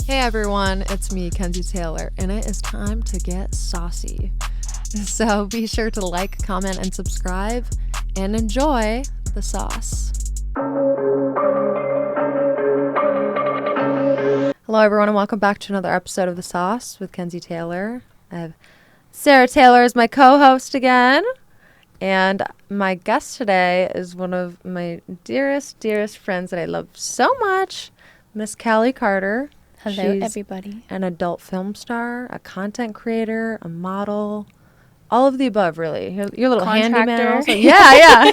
Hey everyone, it's me, Kenzie Taylor, and it is time to get saucy. So be sure to like, comment, and subscribe, and enjoy the sauce. Hello everyone, and welcome back to another episode of The Sauce with Kenzie Taylor. I have Sarah Taylor as my co-host again, and my guest today is one of my dearest friends that I love so much, Miss Cali Carter. Hello, She's everybody. an adult film star, a content creator, a model, all of the above, really. You're a little handyman also. Yeah.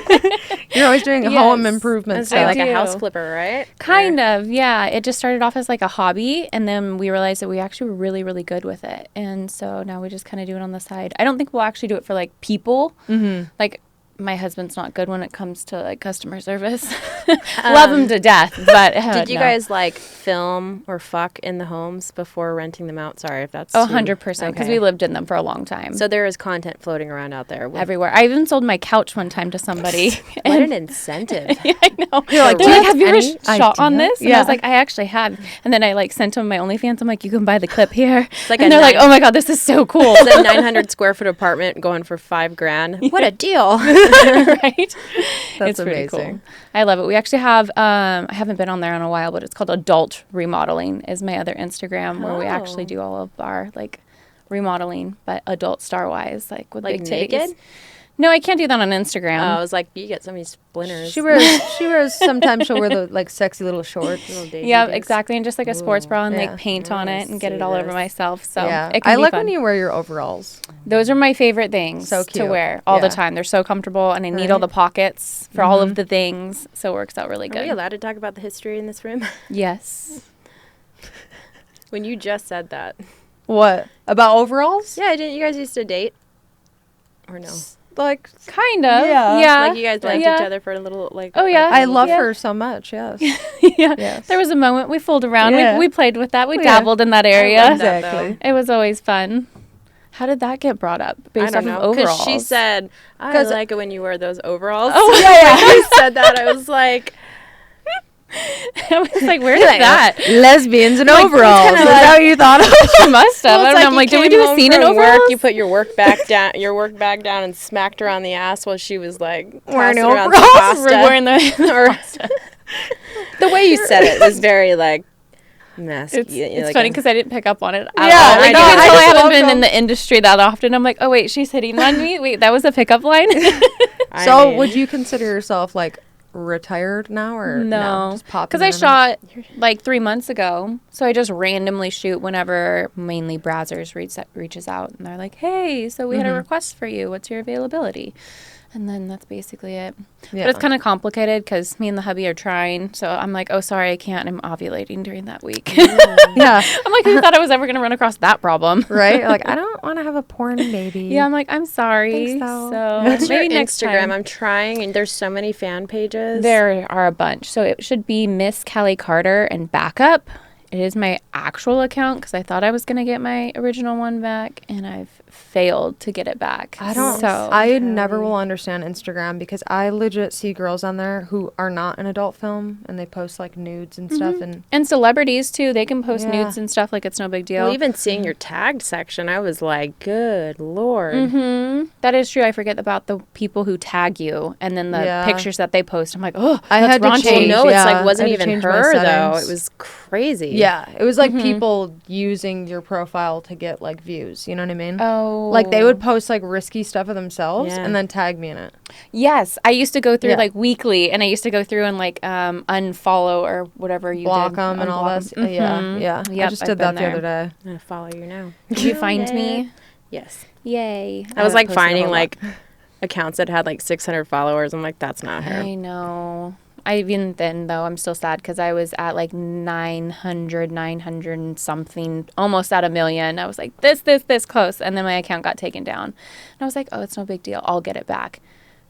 You're always doing home improvements. So like a house flipper, right? Kind of, yeah. It just started off as like a hobby, and then we realized that we actually were really, really good with it. And so now we just kind of do it on the side. I don't think we'll actually do it for like people. Mm-hmm. Like, my husband's not good when it comes to like customer service. Love him to death, but did you guys like film or fuck in the homes before renting them out? Sorry if that's 100%, because we lived in them for a long time. So there is content floating around out there everywhere. I even sold my couch one time to somebody. What an incentive! Yeah, I know. You're like, have you ever shot on this? And yeah. I was like, I actually have. And then I like sent them my OnlyFans. I'm like, you can buy the clip here. It's like and they're like, oh my god, this is so cool. It's a 900 square foot apartment going for $5,000. What a deal! Right? That's it's pretty amazing. cool. I love it. We actually have, I haven't been on there in a while, but it's called Adult Remodeling is my other Instagram where we actually do all of our like remodeling, but adult star wise, like with like big naked. titties. No, I can't do that on Instagram. I was like, you get so many splinters. She wears sometimes she'll wear the like sexy little shorts. Yeah, exactly. And just like a sports bra and like paint on it and get it all over myself. So it can I be like fun. when you wear your overalls. Those are my favorite things So to cute. wear all the time. They're so comfortable, and I need all the pockets for all of the things. So it works out really good. Are we allowed to talk about the history in this room? Yes. When you just said that. What? About overalls? Yeah, didn't you guys used to date? Or no? Like, Kind of. Yeah. Yeah. Like you guys liked each other for a little like. Oh, yeah. I love her so much, yes. Yeah. Yes. There was a moment we fooled around. Yeah. We played with that. We Yeah. dabbled in that area. I love that, Exactly. It was always fun. How did that get brought up? Based I don't off know. of overalls? Because she said, I like it when you wear those overalls. Oh, yeah. When you said that, I was like, I was like, where's that? Lesbians in overalls. Is that what you thought of? She must have. I don't know. I'm like, did we do a scene in overalls? You put your work bag down, and smacked her on the ass while she was like Wearing tossing around overalls? some pasta. We're wearing the. The way you said it was very like mess. It's funny because I didn't pick up on it. Yeah, Like, no, even I though I just haven't love been them. in the industry that often, I'm like, oh wait, she's hitting on me. Wait, that was a pickup line. So would you consider yourself like retired now or No, just popping because I in? shot like 3 months ago. So I just randomly shoot whenever mainly Brazzers reaches out and they're like, hey, so we had a request for you. What's your availability? And then that's basically it. Yeah. But it's kind of complicated because me and the hubby are trying. So I'm like, oh, sorry, I can't. I'm ovulating during that week. Yeah. I'm like, who thought I was ever going to run across that problem? Right? Like, I don't want to have a porn baby. Yeah, I'm like, I'm sorry. Thanks, though. So What's your maybe next Instagram? time. I'm trying, and there's so many fan pages. There are a bunch. So it should be Miss Cali Carter and backup. It is my actual account because I thought I was going to get my original one back, and I've failed to get it back. I never will understand Instagram because I legit see girls on there who are not in adult film and they post like nudes and stuff And celebrities too, they can post nudes and stuff like it's no big deal. Well, even seeing your tagged section, I was like, good Lord. That is true. I forget about the people who tag you and then the pictures that they post. I'm like, oh, I that's had to raunchy. change- No, it's Yeah, like I wasn't had to even change my her though. settings. It was crazy. Yeah, it was like people using your profile to get like views. You know what I mean? Oh, Like they would post like risky stuff of themselves Yeah. and then tag me in it. yes. I used to go through Yeah. like weekly, and I used to go through and like unfollow or whatever you Block did. them and all Unblock that. 'em. Yeah. I Yep, just I've did that been the other there. day. I'm going to follow you now. Did you find me? Yes. Yay. I was haven't like posted a finding whole lot. like accounts that had like 600 followers. I'm like, that's not her. I know. Even then, though, I'm still sad because I was at like 900 and something, almost at 1 million. I was like, this close. And then my account got taken down. And I was like, oh, it's no big deal. I'll get it back.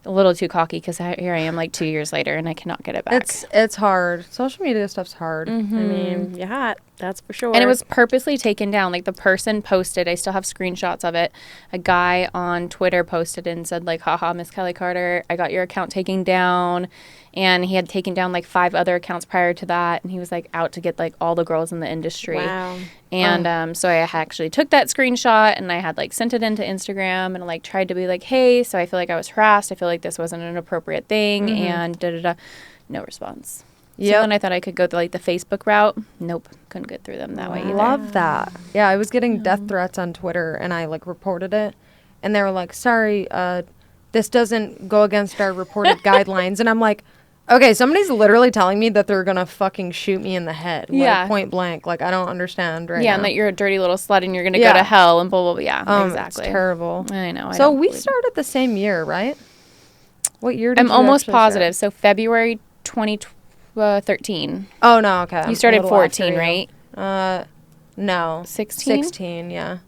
A little too cocky because here I am like 2 years later and I cannot get it back. It's hard. Social media stuff's hard. I mean, you're hot. That's for sure. And it was purposely taken down. Like, the person posted, I still have screenshots of it. A guy on Twitter posted and said, like, haha, Miss Kelly Carter, I got your account taken down. And he had taken down like 5 other accounts prior to that. And he was like out to get like all the girls in the industry. Wow. And so I actually took that screenshot and I had like sent it into Instagram and like tried to be like, hey, so I feel like I was harassed. I feel like this wasn't an appropriate thing. And da-da-da. No response. So then I thought I could go like the Facebook route. Nope. Couldn't get through them that way either. Love that. Yeah, I was getting death threats on Twitter and I like reported it. And they were like, sorry, this doesn't go against our reported guidelines. And I'm like, okay, somebody's literally telling me that they're going to fucking shoot me in the head. Like, point blank. Like, I don't understand right now. Yeah, and that you're a dirty little slut and you're going to go to hell and blah, blah, blah. Yeah, exactly. It's terrible. I know. So we started the same year, right? What year did I'm you almost actually positive. start? So February 2013. Oh, no, okay. You started 14, right? No. 16? 16, yeah.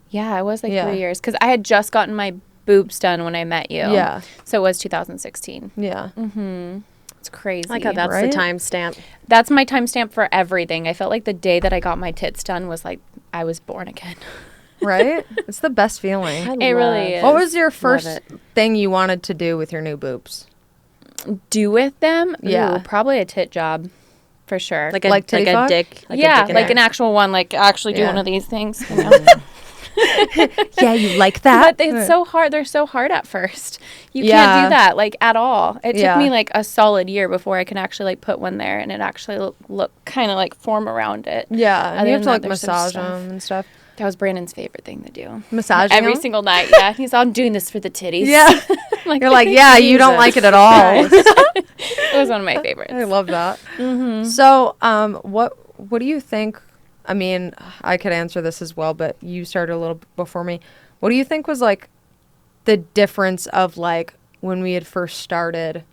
Yeah, I was like 3 years. Because I had just gotten my boobs done when I met you. Yeah. So it was 2016. Yeah. Mm-hmm. It's crazy. I like how that's the timestamp. That's my timestamp for everything. I felt like the day that I got my tits done was like I was born again. Right? It's the best feeling. It really is. What was your first thing you wanted to do with your new boobs? Do with them? Yeah. Ooh, probably a tit job. For sure. Like a dick. Yeah, a dick like an actual one. Like actually do Yeah. one of these things. You know? Yeah, you like that? But it's so hard. They're so hard at first. You can't do that like at all. It took me like a solid year before I can actually like put one there and it actually look kind of like form around it. Yeah, and you have to like there's some massage stuff. them and stuff. That was Brandon's favorite thing to do. Massaging every them? single night. Yeah, he's all, I'm doing this for the titties. Yeah. Like, You're like, yeah, you don't like it at all. it was one of my favorites. I love that. So, what do you think? I mean, I could answer this as well, but you started a little before me. What do you think was like the difference of like when we had first started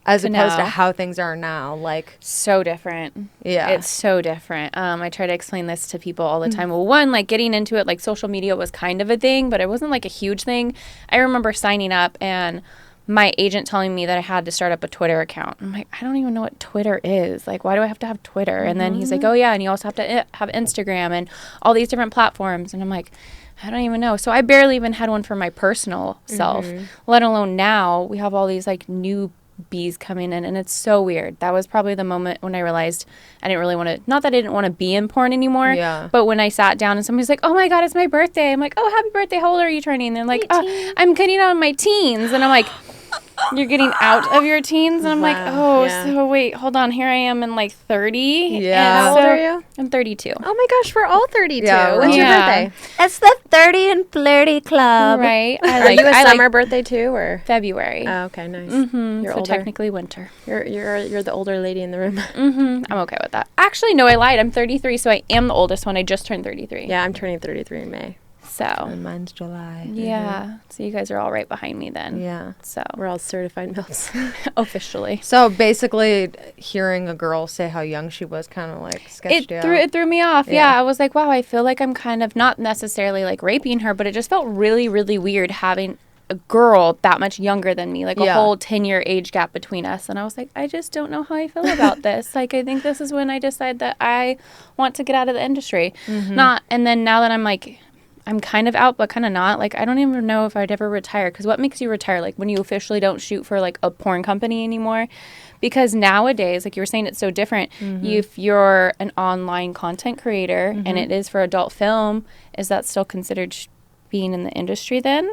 as opposed to how things are now? Like so different. Yeah. It's so different. I try to explain this to people all the time. Well, one, like getting into it, like social media was kind of a thing, but it wasn't like a huge thing. I remember signing up and my agent telling me that I had to start up a Twitter account. I'm like, I don't even know what Twitter is. Like, why do I have to have Twitter? And then he's like, oh, yeah, and you also have to have Instagram and all these different platforms. And I'm like, I don't even know. So I barely even had one for my personal self, let alone now we have all these like new bees coming in and it's so weird. That was probably the moment when I realized I didn't really want to, not that I didn't want to be in porn anymore, but when I sat down and somebody's like, oh my God, it's my birthday. I'm like, oh, happy birthday. How old are you turning? And they're like, I'm getting out of my teens. And I'm like, you're getting out of your teens? And I'm like, oh, so wait, hold on. Here I am in like 30. Yeah. How old are you? I'm 32. Oh my gosh, we're all 32. Yeah, When's your birthday? It's the 30 and flirty club. Right. Are you a summer birthday too, or February? Oh, okay, nice. You're older. technically winter. You're the older lady in the room. I'm okay with that. Actually, no, I lied. I'm 33, so I am the oldest one. I just turned 33. Yeah, I'm turning 33 in May. So. And mine's July. Yeah. So you guys are all right behind me then. Yeah. So. We're all certified MILFs. Officially. So basically, hearing a girl say how young she was kind of like sketched you out. It threw me off. Yeah. I was like, wow, I feel like I'm kind of not necessarily like raping her, but it just felt really, really weird having a girl that much younger than me, like a whole 10-year age gap between us. And I was like, I just don't know how I feel about this. Like, I think this is when I decide that I want to get out of the industry. And then now that I'm like, I'm kind of out, but kind of not. Like, I don't even know if I'd ever retire. Because what makes you retire? Like, when you officially don't shoot for, like, a porn company anymore? Because nowadays, like you were saying, it's so different. If you're an online content creator and it is for adult film, is that still considered being in the industry then?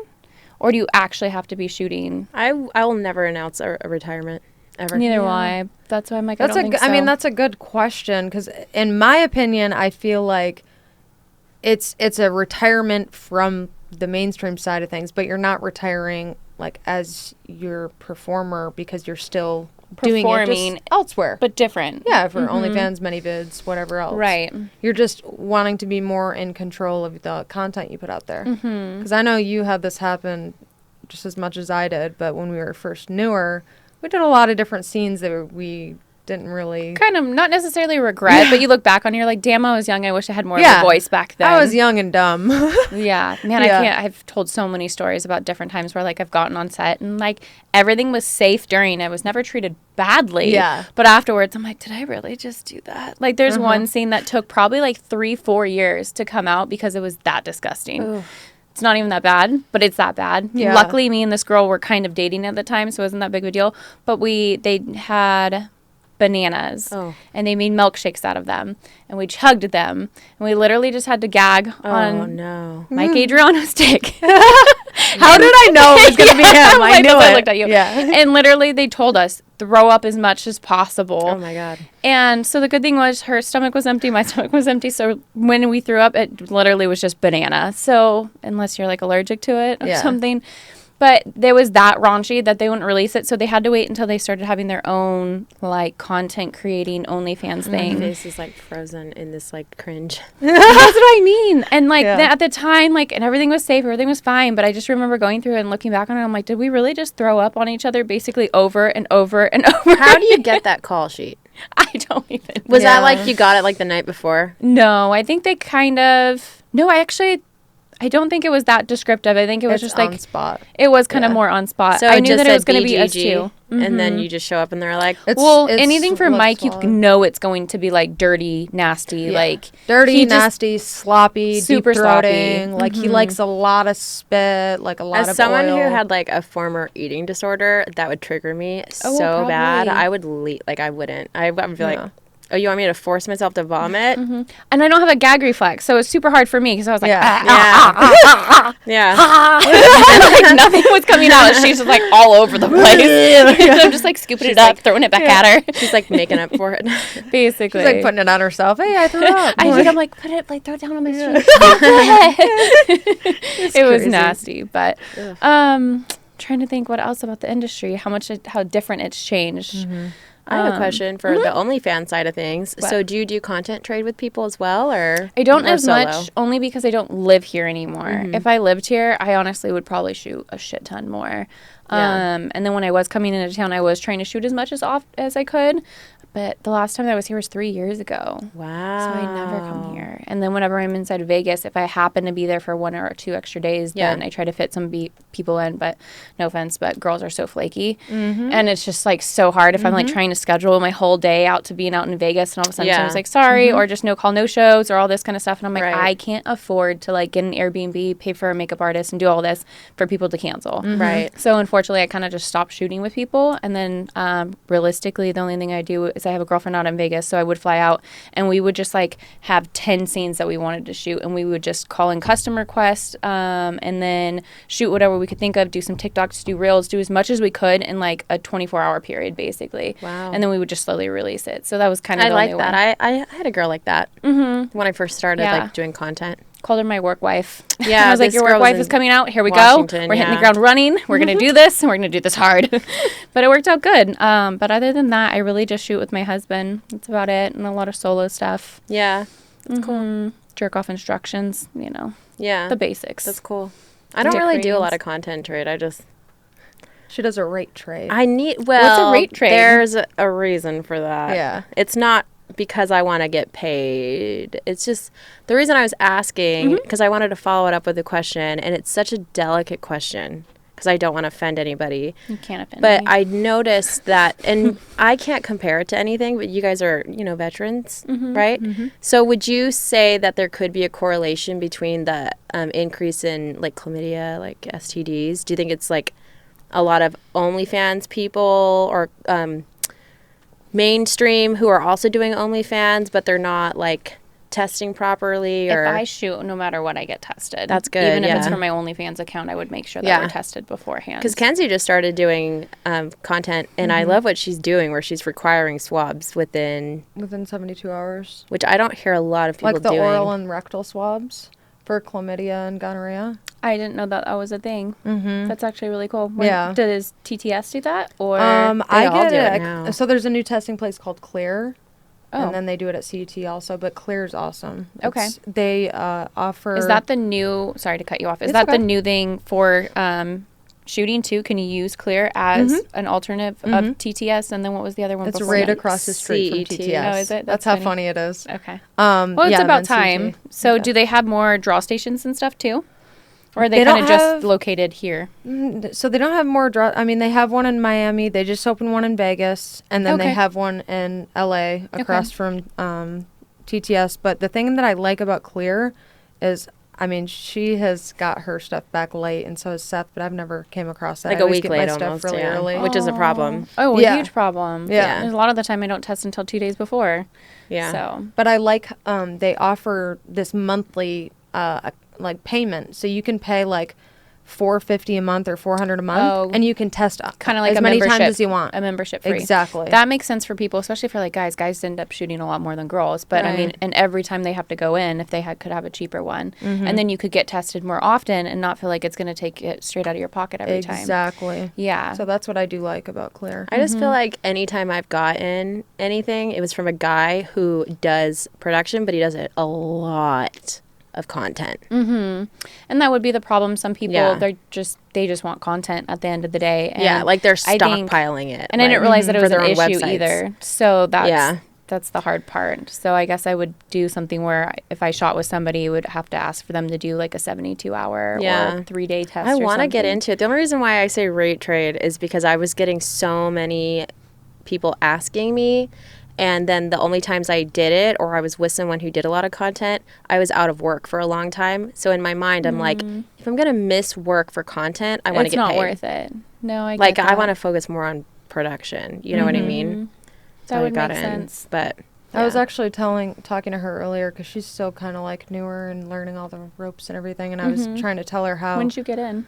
Or do you actually have to be shooting? I will never announce a retirement. Ever. Neither will I. That's why I'm like, I don't think so. I mean, that's a good question. Because in my opinion, I feel like it's a retirement from the mainstream side of things, but you're not retiring like as your performer because you're still doing it just elsewhere, but different. Yeah, for OnlyFans, ManyVids, whatever else. Right. You're just wanting to be more in control of the content you put out there. Because I know you had this happen just as much as I did, but when we were first newer, we did a lot of different scenes that we didn't really. Kind of not necessarily regret, but you look back on it, you're like, damn, I was young. I wish I had more of Yeah. a voice back then. I was young and dumb. Yeah, man, Yeah. I've told so many stories about different times where like I've gotten on set and like everything was safe during. I was never treated badly. Yeah. But afterwards, I'm like, did I really just do that? Like, there's one scene that took probably like 3-4 years to come out because it was that disgusting. Ooh. It's not even that bad, but it's that bad. Yeah. Luckily, me and this girl were kind of dating at the time, so it wasn't that big of a deal. But they had bananas, and they made milkshakes out of them, and we chugged them, and we literally just had to gag on Mike Adriano's dick. How did I know it was going to be him? I knew I it. looked at you. Yeah. And literally they told us, throw up as much as possible. Oh my God. And so the good thing was her stomach was empty, my stomach was empty. So when we threw up, it literally was just banana. So unless you're like allergic to it or something. But there was that raunchy that they wouldn't release it. So they had to wait until they started having their own like content creating OnlyFans thing. My face is like frozen in this like cringe. That's what I mean. And like at the time, like, and everything was safe, everything was fine. But I just remember going through it and looking back on it. I'm like, did we really just throw up on each other basically over and over and over? How do you get that call sheet? I don't even. Was that like you got it like the night before? No, I think they kind of. No, I don't think it was that descriptive. I think it was just like on spot. It was kind of more on spot. So I it knew just that it was said going to be us BGG, too. and then you just show up and they're like, It's anything for lip Mike, swab. you know it's going to be like dirty, nasty, like dirty, he just- nasty, sloppy, super deep throating. Like he likes a lot of spit, like a lot as of someone oil. who had like a former eating disorder, that would trigger me Oh, so bad. probably. I would like I wouldn't. I would be like, oh, you want me to force myself to vomit? And I don't have a gag reflex, so it's super hard for me because I was like, Yeah. Yeah. and, like nothing was coming out. She's just like all over the place. I'm just like scooping it up, throwing it back at her. She's like making up for it. Basically, She's like putting it on herself. Hey, I threw up. I'm like, put it, like throw it down on my street. It was nasty, but trying to think what else about the industry, how different it's changed. I have a question for the OnlyFans side of things. What? So do you do content trade with people as well, or I don't more as solo? much, only because I don't live here anymore. If I lived here, I honestly would probably shoot a shit ton more. Yeah. And then when I was coming into town, I was trying to shoot as much as I could. But the last time that I was here was 3 years ago. Wow. So I never come here. And then whenever I'm inside Vegas, if I happen to be there for 1 or 2 extra days, then I try to fit some people in. But no offense, but girls are so flaky. And it's just like so hard if I'm like trying to schedule my whole day out to being out in Vegas and all of a sudden someone's like, sorry, or just no call, no shows or all this kind of stuff. And I'm like, I can't afford to like get an Airbnb, pay for a makeup artist and do all this for people to cancel. Right. So unfortunately, I kind of just stopped shooting with people. And then realistically, the only thing I do is I have a girlfriend out in Vegas, so I would fly out and we would just like have 10 scenes that we wanted to shoot, and we would just call in custom requests and then shoot whatever we could think of, do some TikToks, do reels, do as much as we could in like a 24-hour period basically. Wow. And then we would just slowly release it. So that was kind of I the like only that. way. I had a girl like that when I first started like doing content. Called her my work wife. Yeah, I was like, this your girl work was wife in is coming out. Here we Washington, go. We're hitting yeah. the ground running. We're going to do this, and we're going to do this hard. But it worked out good. But other than that, I really just shoot with my husband. That's about it. And a lot of solo stuff. Yeah. That's cool. Jerk off instructions, Yeah. the basics. That's cool. I don't really do a lot of content trade. She does a rate trade. What's a rate trade? There's a reason for that. Yeah. It's not because I want to get paid. It's just the reason I was asking because I wanted to follow it up with a question, and it's such a delicate question because I don't want to offend anybody. You can't offend But me. I noticed that, and I can't compare it to anything, but you guys are, veterans, right? So would you say that there could be a correlation between the increase in like chlamydia, like STDs? Do you think it's like a lot of OnlyFans people or mainstream who are also doing OnlyFans, but they're not like testing properly? Or if I shoot, no matter what, I get tested. That's good, Even if it's yeah. for my OnlyFans account, I would make sure that we're tested beforehand. because Kenzie just started doing content, and I love what she's doing, where she's requiring swabs within 72 hours. which I don't hear a lot of people Like the doing. oral and rectal swabs for chlamydia and gonorrhea. I didn't know that was a thing. That's actually really cool. Yeah. Does TTS do that? Or I all get do it it. now. So there's a new testing place called Clear. Oh. And then they do it at CET also, but Clear's awesome. Okay. They offer... is that the new... Sorry to cut you off. Is It's that okay. the new thing for shooting too, can you use clear as an alternative of TTS? And then what was the other one? It's before right that? across the street from CET. TTS. Oh, is it? That's how funny it is. Okay. Well, it's yeah, about and then time. CT. So Yeah. do they have more draw stations and stuff too? Or are they They kind don't of just have- located here? So they don't have more I mean, they have one in Miami. They just opened one in Vegas, and then they Okay. have one in LA across from TTS. But the thing that I like about Clear is, I mean, she has got her stuff back late, and so has Seth. But I've never came across that. Like I a always week get late my stuff almost, really yeah. early. Which is a problem. Oh, a Yeah. huge problem. Yeah. There's a lot of the time I don't test until 2 days before. Yeah. So But I like they offer this monthly like payment, so you can pay like $450 a month or $400 a month, Oh. and you can test kind of like as a many membership, times as you want. a membership free. Exactly. That makes sense for people, especially for like guys. Guys end up shooting a lot more than girls, but I mean, Right. and every time they have to go in, if they could have a cheaper one, and then you could get tested more often and not feel like it's going to take it straight out of your pocket every time. Exactly. Yeah. So that's what I do like about Clear. I just feel like anytime I've gotten anything, it was from a guy who does production, but he does it a lot of content. And that would be the problem. Some people, Yeah. they just want content at the end of the day. And Yeah, like they're I think- stockpiling it. And I didn't realize that it for was their an own issue websites. either. So Yeah. that's the hard part. So I guess I would do something where if I shot with somebody, I would have to ask for them to do like a 72-hour Yeah. or 3-day test. I want to get into it. The only reason why I say rate trade is because I was getting so many people asking me, and then the only times I did it, or I was with someone who did a lot of content, I was out of work for a long time. So in my mind, I'm like, if I'm gonna miss work for content, I want to It's get not paid. worth it. No, I Like get I that. want to focus more on production. You know what I mean? So That I would got make in. sense. But I was yeah. actually talking to her earlier because she's still kind of like newer and learning all the ropes and everything, and I was trying to tell her how. When did you get in?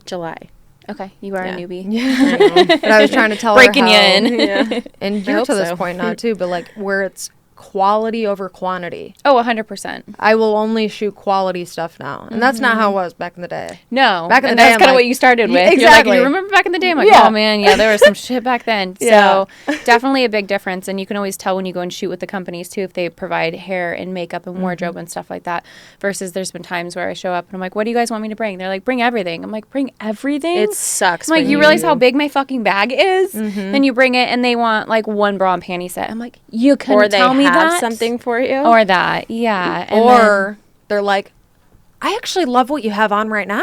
July. Okay, you are Yeah. a newbie. But I was trying to tell Breaking her you how, in. Yeah. and you're hope to this so. point now too, but like where it's quality over quantity. Oh, 100%. I will only shoot quality stuff now, and that's not how it was back in the day. No. Back in the and day, that's I'm kind of like- what you started Yeah, with. You're like, exactly. you remember back in the day? I'm like, Yeah. oh man, yeah, there was some shit back then. Yeah. So definitely a big difference. And you can always tell when you go and shoot with the companies too, if they provide hair and makeup and wardrobe and stuff like that. Versus there's been times where I show up and I'm like, what do you guys want me to bring? They're like, bring everything. I'm like, bring everything? It sucks. I'm like, when you realize how big my fucking bag is? Mm-hmm. Then you bring it and they want like one bra and panty set. I'm like, you couldn't or they tell me have that? something for you. Or that, yeah. And Or they're like, I actually love what you have on right now.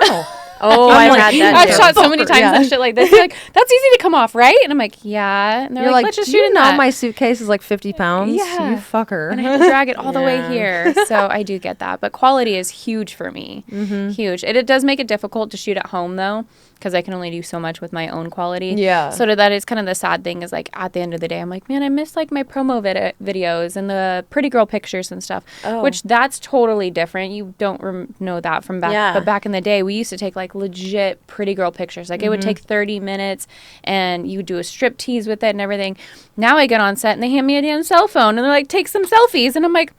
oh, I'm I've like, had that I've too. shot so many times Yeah. and shit like this. They're like, that's easy to come off, right? And I'm like, yeah. And they're You're like, like, let's just do shoot you in know that. my suitcase is like 50 pounds? Yeah. You fucker. And I have to drag it all the way Yeah. here. So I do get that. But quality is huge for me. Huge. It does make it difficult to shoot at home, though, because I can only do so much with my own quality. Yeah. So that is kind of the sad thing is, like, at the end of the day, I'm like, man, I miss, like, my promo videos and the pretty girl pictures and stuff, Oh. which that's totally different. You don't know that from back. Yeah. But back in the day, we used to take, like, legit pretty girl pictures. Like, it would take 30 minutes, and you would do a strip tease with it and everything. Now I get on set, and they hand me a damn cell phone, and they're like, take some selfies. And I'm like,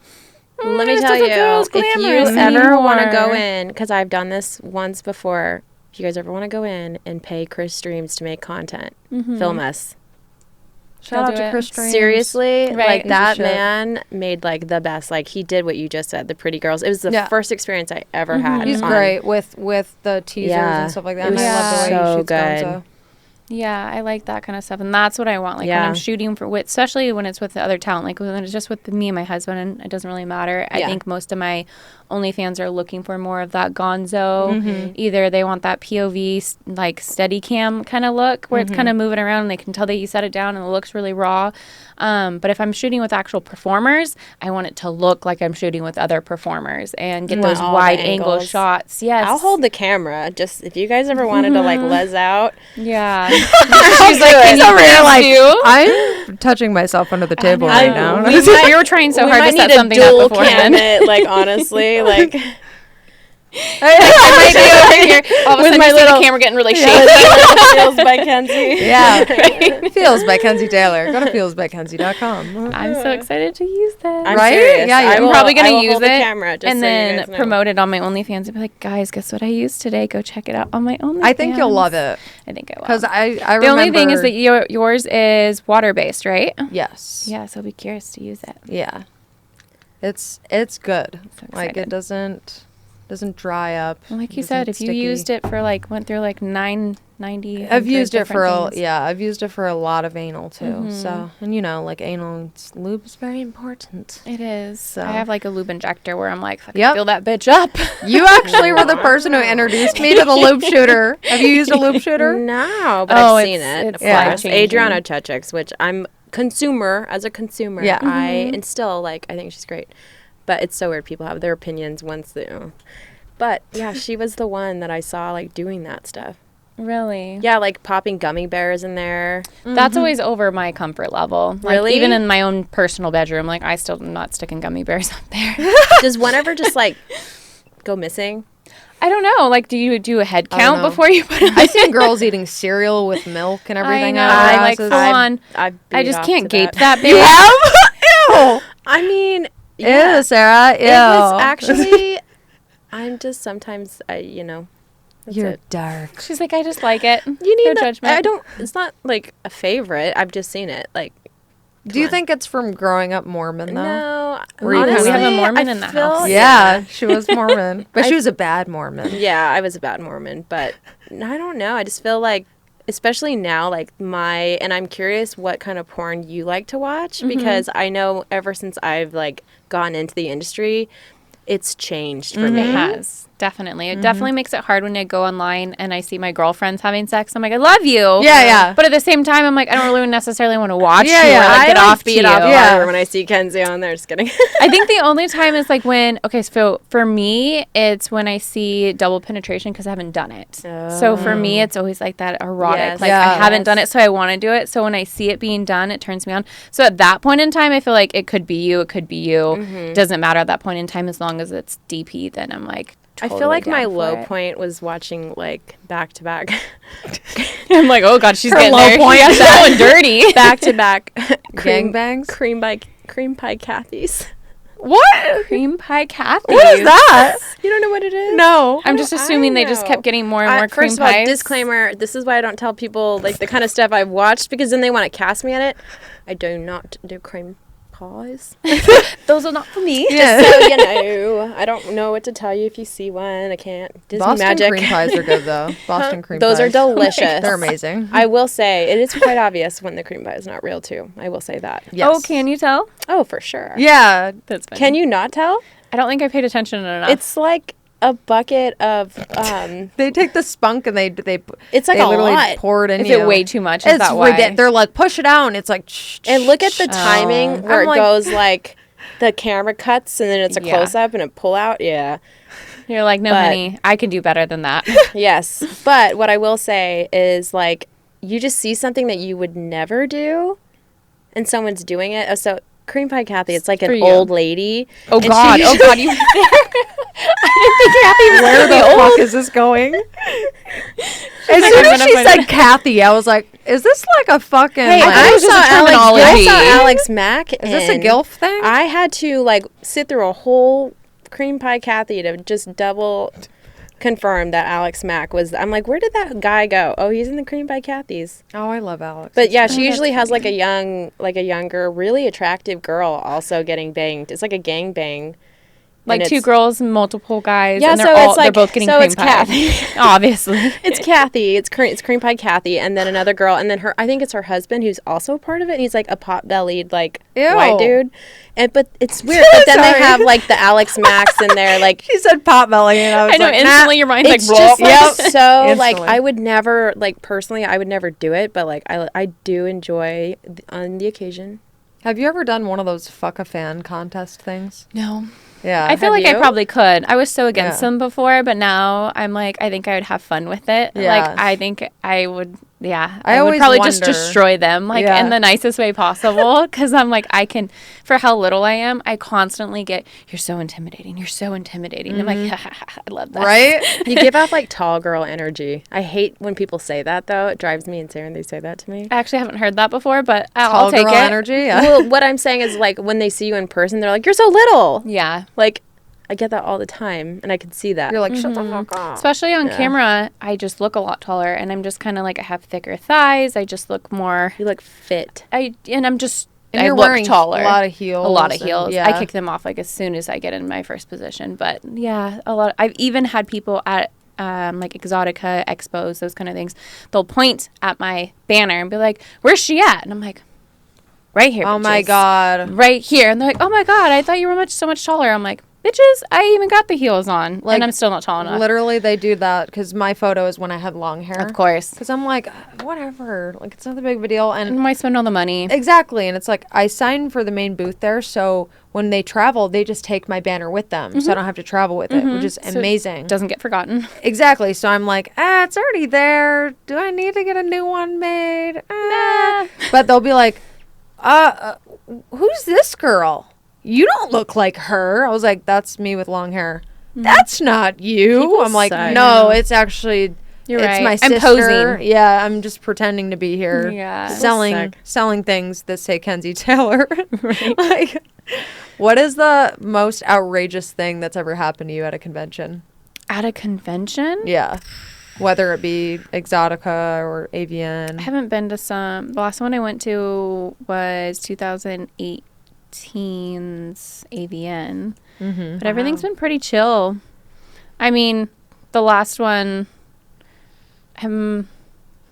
Let me this tell doesn't feel you, as if you glamorous ever want to go anymore. in, because I've done this once before, if you guys ever want to go in and pay Chris Streams to make content, film us. Shout I'll out do to it. Chris Streams. Seriously, Right. like He's a that shit. man made like the best. Like he did what you just said, the pretty girls. It was the Yeah. first experience I ever had. He's on- great with the teasers Yeah. and stuff like that. It And I love the way was he so shoots good. Gonzo. Yeah, I like that kind of stuff, and that's what I want. Like when Yeah. I'm shooting with, especially when it's with the other talent, like when it's just with me and my husband, and it doesn't really matter. I Yeah. think most of my OnlyFans are looking for more of that Gonzo. Mm-hmm. Either they want that POV like steady cam kind of look, where it's kind of moving around, and they can tell that you set it down, and it looks really raw. But if I'm shooting with actual performers, I want it to look like I'm shooting with other performers and get those all the wide angle angles. shots. Yes, I'll hold the camera. Just if you guys ever wanted to like les out, Yeah, she's like, "Can you over here please like, do?" I'm touching myself under the table I- right now. We were trying so we hard might to set need a something up dual beforehand. cam it, like honestly, like I might be over here. All of a With sudden, my you see little- the camera getting really shaky. feels by Kenzie. Yeah. Feels by Kenzie Taylor. Go to feelsbykenzie.com. I'm so excited to use that. I'm Right? serious. Yeah, I I'm will- probably I gonna will use hold it the camera just and so you then guys know. promote it on my OnlyFans and be like, guys, guess what I used today? Go check it out on my OnlyFans. I think you'll love it. I think I will. Because I the remember. only thing is that yours is water based, right? Yes. Yeah, so I'll be curious to use it. Yeah. It's good. So Like excited. it doesn't dry up. Well, like you It said, isn't if you sticky. used it for like went through like nine 90. I've used it for things. I've used it for a lot of anal too. So, and like anal lube is very important. It is. So. I have like a lube injector where I'm like, Yep. fill that bitch up. You actually were the person who introduced me to the lube shooter. Have you used a lube shooter? No, but Oh, I've seen it's- it. it's Of course. life-changing. Adriana Chechik's, which I'm as a consumer. Yeah. And still, like, I think she's great. But it's so weird. People have their opinions once they. But yeah, she was the one that I saw like doing that stuff. Really? Yeah, like popping gummy bears in there. That's always over my comfort level. Like, Really? even in my own personal bedroom, like I still am not sticking gummy bears up there. Does one ever just like go missing? I don't know. Like, do you do a head I don't count know. before you put it? I've seen girls eating cereal with milk and everything. know, out of their like, asses. full on. I've I beat just off can't to gape that. that big. You have? Ew. I mean, yeah, Ew, Sarah. Ew. it was actually. I'm just sometimes that's You're it. dark. She's like, I just like it. You No need judgment. I don't. It's not like a favorite. I've just seen it. Like, Do you on. think it's from growing up Mormon though? no. Were you Honestly, kinda- We have a Mormon I in the feel- house. Yeah, she was Mormon, but she was a bad Mormon. Yeah, I was a bad Mormon, but I don't know. I just feel like, especially now, like and I'm curious what kind of porn you like to watch because I know ever since I've like gone into the industry, it's changed for me. It has. Definitely. It definitely makes it hard when I go online and I see my girlfriends having sex. I'm like, I love you. Yeah, yeah. But at the same time, I'm like, I don't really necessarily want to watch Yeah, you yeah. or like, I get off to beat you. off Yeah. harder when I see Kenzie on there. Just kidding. I think the only time is like when, okay, so for me, it's when I see double penetration because I haven't done it. So for me, it's always like that erotic. Yes. Like Yeah. I haven't done it, so I want to do it. So when I see it being done, it turns me on. So at that point in time, I feel like it could be you, it could be you. Doesn't matter at that point in time as long as it's DP, then I'm like, I feel totally like my down for low it. point was watching like back to back, I'm like, oh God, she's Her getting low there. point. She's going dirty. back to back Gangbangs? cream pie Kathy's. What? Cream pie Kathy. What is that? You don't know what it is? No. I'm just assuming they just know. kept getting more and more cream First of all, pies. disclaimer: this is why I don't tell people like the kind of stuff I've watched because then they want to cast me at it. I do not do cream pies. Those are not for me. Yeah. So you know, I don't know what to tell you if you see one. I can't. Disney Boston magic. cream pies are good though. Boston cream Those pies. are delicious. They're amazing. I will say it is quite obvious when the cream pie is not real too. I will say that. Yes. Oh, can you tell? Oh, for sure. Yeah. That's funny. Can you not tell? I don't think I paid attention enough. It's like a bucket of. They take the spunk and they It's like they a literally lot. pour it in Is you. it way too much? Is It's that why? They're like push it out. It's like And look at the timing where I'm it like- goes like the camera cuts and then it's a Yeah. close up and a pull out. Yeah. You're like, no, But- honey, I can do better than that. Yes. But what I will say is like you just see something that you would never do and someone's doing it. So cream pie Kathy, it's like For an you. old lady. Oh And God! she Oh God! You. I didn't think Kathy was Where gonna the be old. fuck is this going? As like, soon I'm as gonna she find said out. Kathy, I was like, is this like a fucking Hey, like, I was just saw a Alex. I terminology. saw Alex Mack. is this a and gilf thing? I had to like sit through a whole cream pie Kathy to just double confirm that Alex Mack was. I'm like, where did that guy go? Oh, he's in the cream pie Kathy's. Oh, I love Alex. But yeah, she usually has like a younger, really attractive girl also getting banged. It's like a gang bang. Like And two it's- girls, multiple guys. Yeah, and they're so all it's they're like- both getting so cream it's pie. Kathy. Obviously. It's Kathy. It's cream pie Kathy, and then another girl, and then I think it's her husband who's also a part of it. And he's like a pot bellied like Ew. white dude, but it's weird. But then they Sorry. have like the Alex Max in there, like she said pot belly, and I was I know like, instantly your mind's like, it's just like Yep. so like Instantly. I would never like personally I would never do it, but like I do enjoy on the occasion. Have you ever done one of those fuck a fan contest things? No. Yeah. I feel Have like I you? probably could. I was so against Yeah. them before, but now I'm like, I think I would have fun with it. Yeah. Like, I think I would, yeah. I I would always probably just wonder- destroy them, like, Yeah. in the nicest way possible. Because I'm like, I can, for how little I am, I constantly get, you're so intimidating. You're so intimidating. I'm like, I love that. right? You give off like tall girl energy. I hate when people say that though. It drives me insane when they say that to me. I actually haven't heard that before, but I'll Tall take girl it. energy. Yeah. Well, what I'm saying is like when they see you in person, they're like, "You're so little." Yeah. Like I get that all the time, and I can see that. You're like, shut the fuck up. Especially on camera, I just look a lot taller, and I'm just kind of like, I have thicker thighs. I just look more, you look fit. I'm just, And I you're look wearing taller. a lot of heels. A lot of and- heels. yeah. I kick them off like as soon as I get in my first position. But yeah, I've even had people at like Exotica, Expos, those kind of things, they'll point at my banner and be like, "Where's she at?" And I'm like, "Right here." Oh my bitches. God. Right here. And they're like, "Oh my God, I thought you were so much taller." I'm like, "Bitches, I even got the heels on, Like, and I'm still not tall enough." Literally, they do that because my photo is when I had long hair. Of course. Because I'm like, whatever. Like, it's not the big of a deal. And Why spend all the money? exactly. And it's like, I signed for the main booth there. So when they travel, they just take my banner with them. So I don't have to travel with it, which is So amazing. it doesn't get forgotten. Exactly. So I'm like, it's already there. Do I need to get a new one made? Nah. But they'll be like, who's this girl? You don't look like her. I was like, that's me with long hair. That's not you. People I'm like, suck. no, it's actually, You're it's right. my I'm sister. posing. Yeah, I'm just pretending to be here. Yeah. Selling things that say Kenzie Taylor. Like, what is the most outrageous thing that's ever happened to you at a convention? At a convention? Yeah. Whether it be Exotica or AVN. I haven't been to some. The last one I went to was 2018's AVN. Mm-hmm. But everything's been pretty chill. I mean, the last one,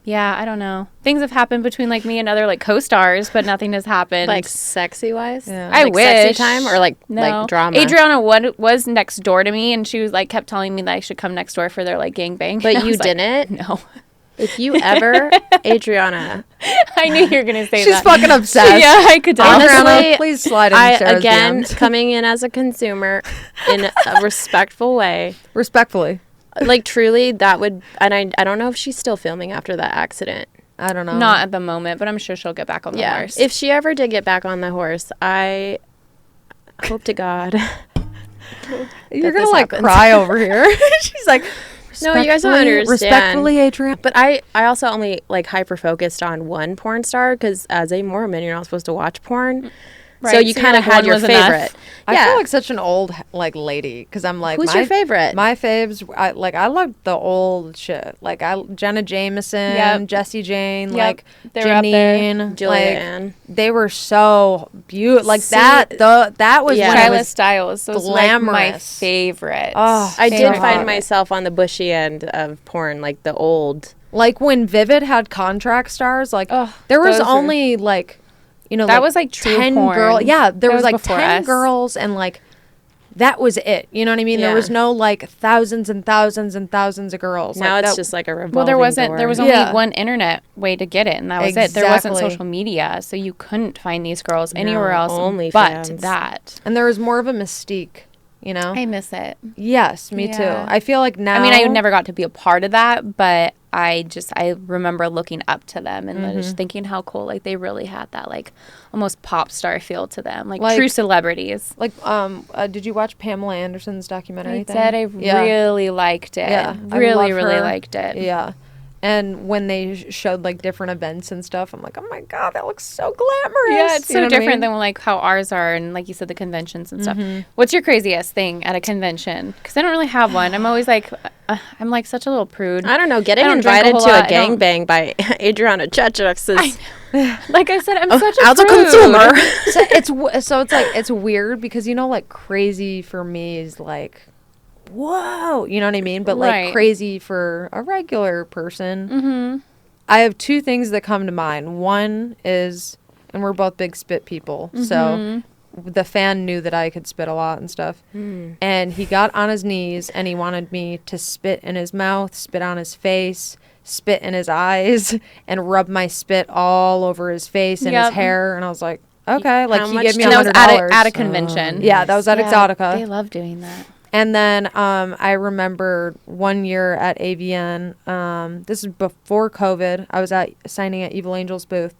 yeah, I don't know. Things have happened between like me and other like co-stars, but nothing has happened. Like sexy wise? Yeah. I Like wish. sexy time or like drama? Adriana was next door to me, and she was like kept telling me that I should come next door for their like gangbang. But And I you was like, didn't? no. If you ever, Adriana, I knew you were gonna say She's that. fucking obsessed. Yeah, I could tell. Honestly, Adriana, please slide in Sarah's again, DMs. coming in as a consumer in a respectful way, Respectfully. like truly that would, and I don't know if she's still filming after that accident. I don't know. Not at the moment, but I'm sure she'll get back on the horse. If she ever did get back on the horse, I hope to God. You're that gonna this like happens. cry over here. She's like, No, you guys don't understand. Respectfully, Adrian. But I also only like hyper focused on one porn star because as a Mormon, you're not supposed to watch porn. Right, So you so kind of like, had one your was enough. favorite. I feel like such an old like lady because I'm like, Who's your favorite? My faves, I love the old shit. Like Jenna Jameson, Yep. Jessie Jane, Yep. like They were up there. Janine, Julianne. they were so beautiful. Like See, that was yeah. when I Shyla was Styles, those were like my glamorous. favorite. Oh, I so did hot. find myself on the bushy end of porn, like the old. like when Vivid had contract stars. Like Oh, there was those were- only like, you know, That like was like true 10 porn. girl. Yeah, there That was like before 10 us. girls and like that was it. You know what I mean? Yeah. There was no like thousands and thousands and thousands of girls. Now like, it's that- just like a revolving Well, there wasn't. door. There was only Yeah. one internet way to get it, and that was it. There wasn't Exactly. social media, so you couldn't find these girls anywhere No, else OnlyFans. but that. and there was more of a mystique, you know? I miss it. Yes, me Yeah. too. I feel like now I mean, I never got to be a part of that, but I remember looking up to them and Mm-hmm. just thinking how cool, like they really had that like almost pop star feel to them, like Like- true celebrities. like did you watch Pamela Anderson's documentary I thing? said I Yeah. really liked it. Yeah, I really, love really her. liked it. Yeah. And when they showed like different events and stuff, I'm like, oh my God, that looks so glamorous. Yeah, it's You so know what I different mean? than like how ours are, and like you said, the conventions and stuff. Mm-hmm. What's your craziest thing at a convention? Because I don't really have one. I'm always like, I'm like such a little prude. I don't know. Getting I don't drink a invited whole to a lot. I don't- gangbang by Adriana Chechux is Like I said, I'm such a as a prude. consumer. so it's like it's weird because you know like crazy for me is like whoa, you know what I mean? But like Right. crazy for a regular person. Mm-hmm. I have two things that come to mind. One is, and we're both big spit people, so the fan knew that I could spit a lot and stuff. And he got on his knees and he wanted me to spit in his mouth, spit on his face, spit in his eyes, and rub my spit all over his face and Yep. his hair. And I was like, okay, like How he much gave me And that was $100. at a convention. Yeah, that was at Exotica. They love doing that. And then I remember one year at AVN, this is before COVID, I was signing at Evil Angel's booth,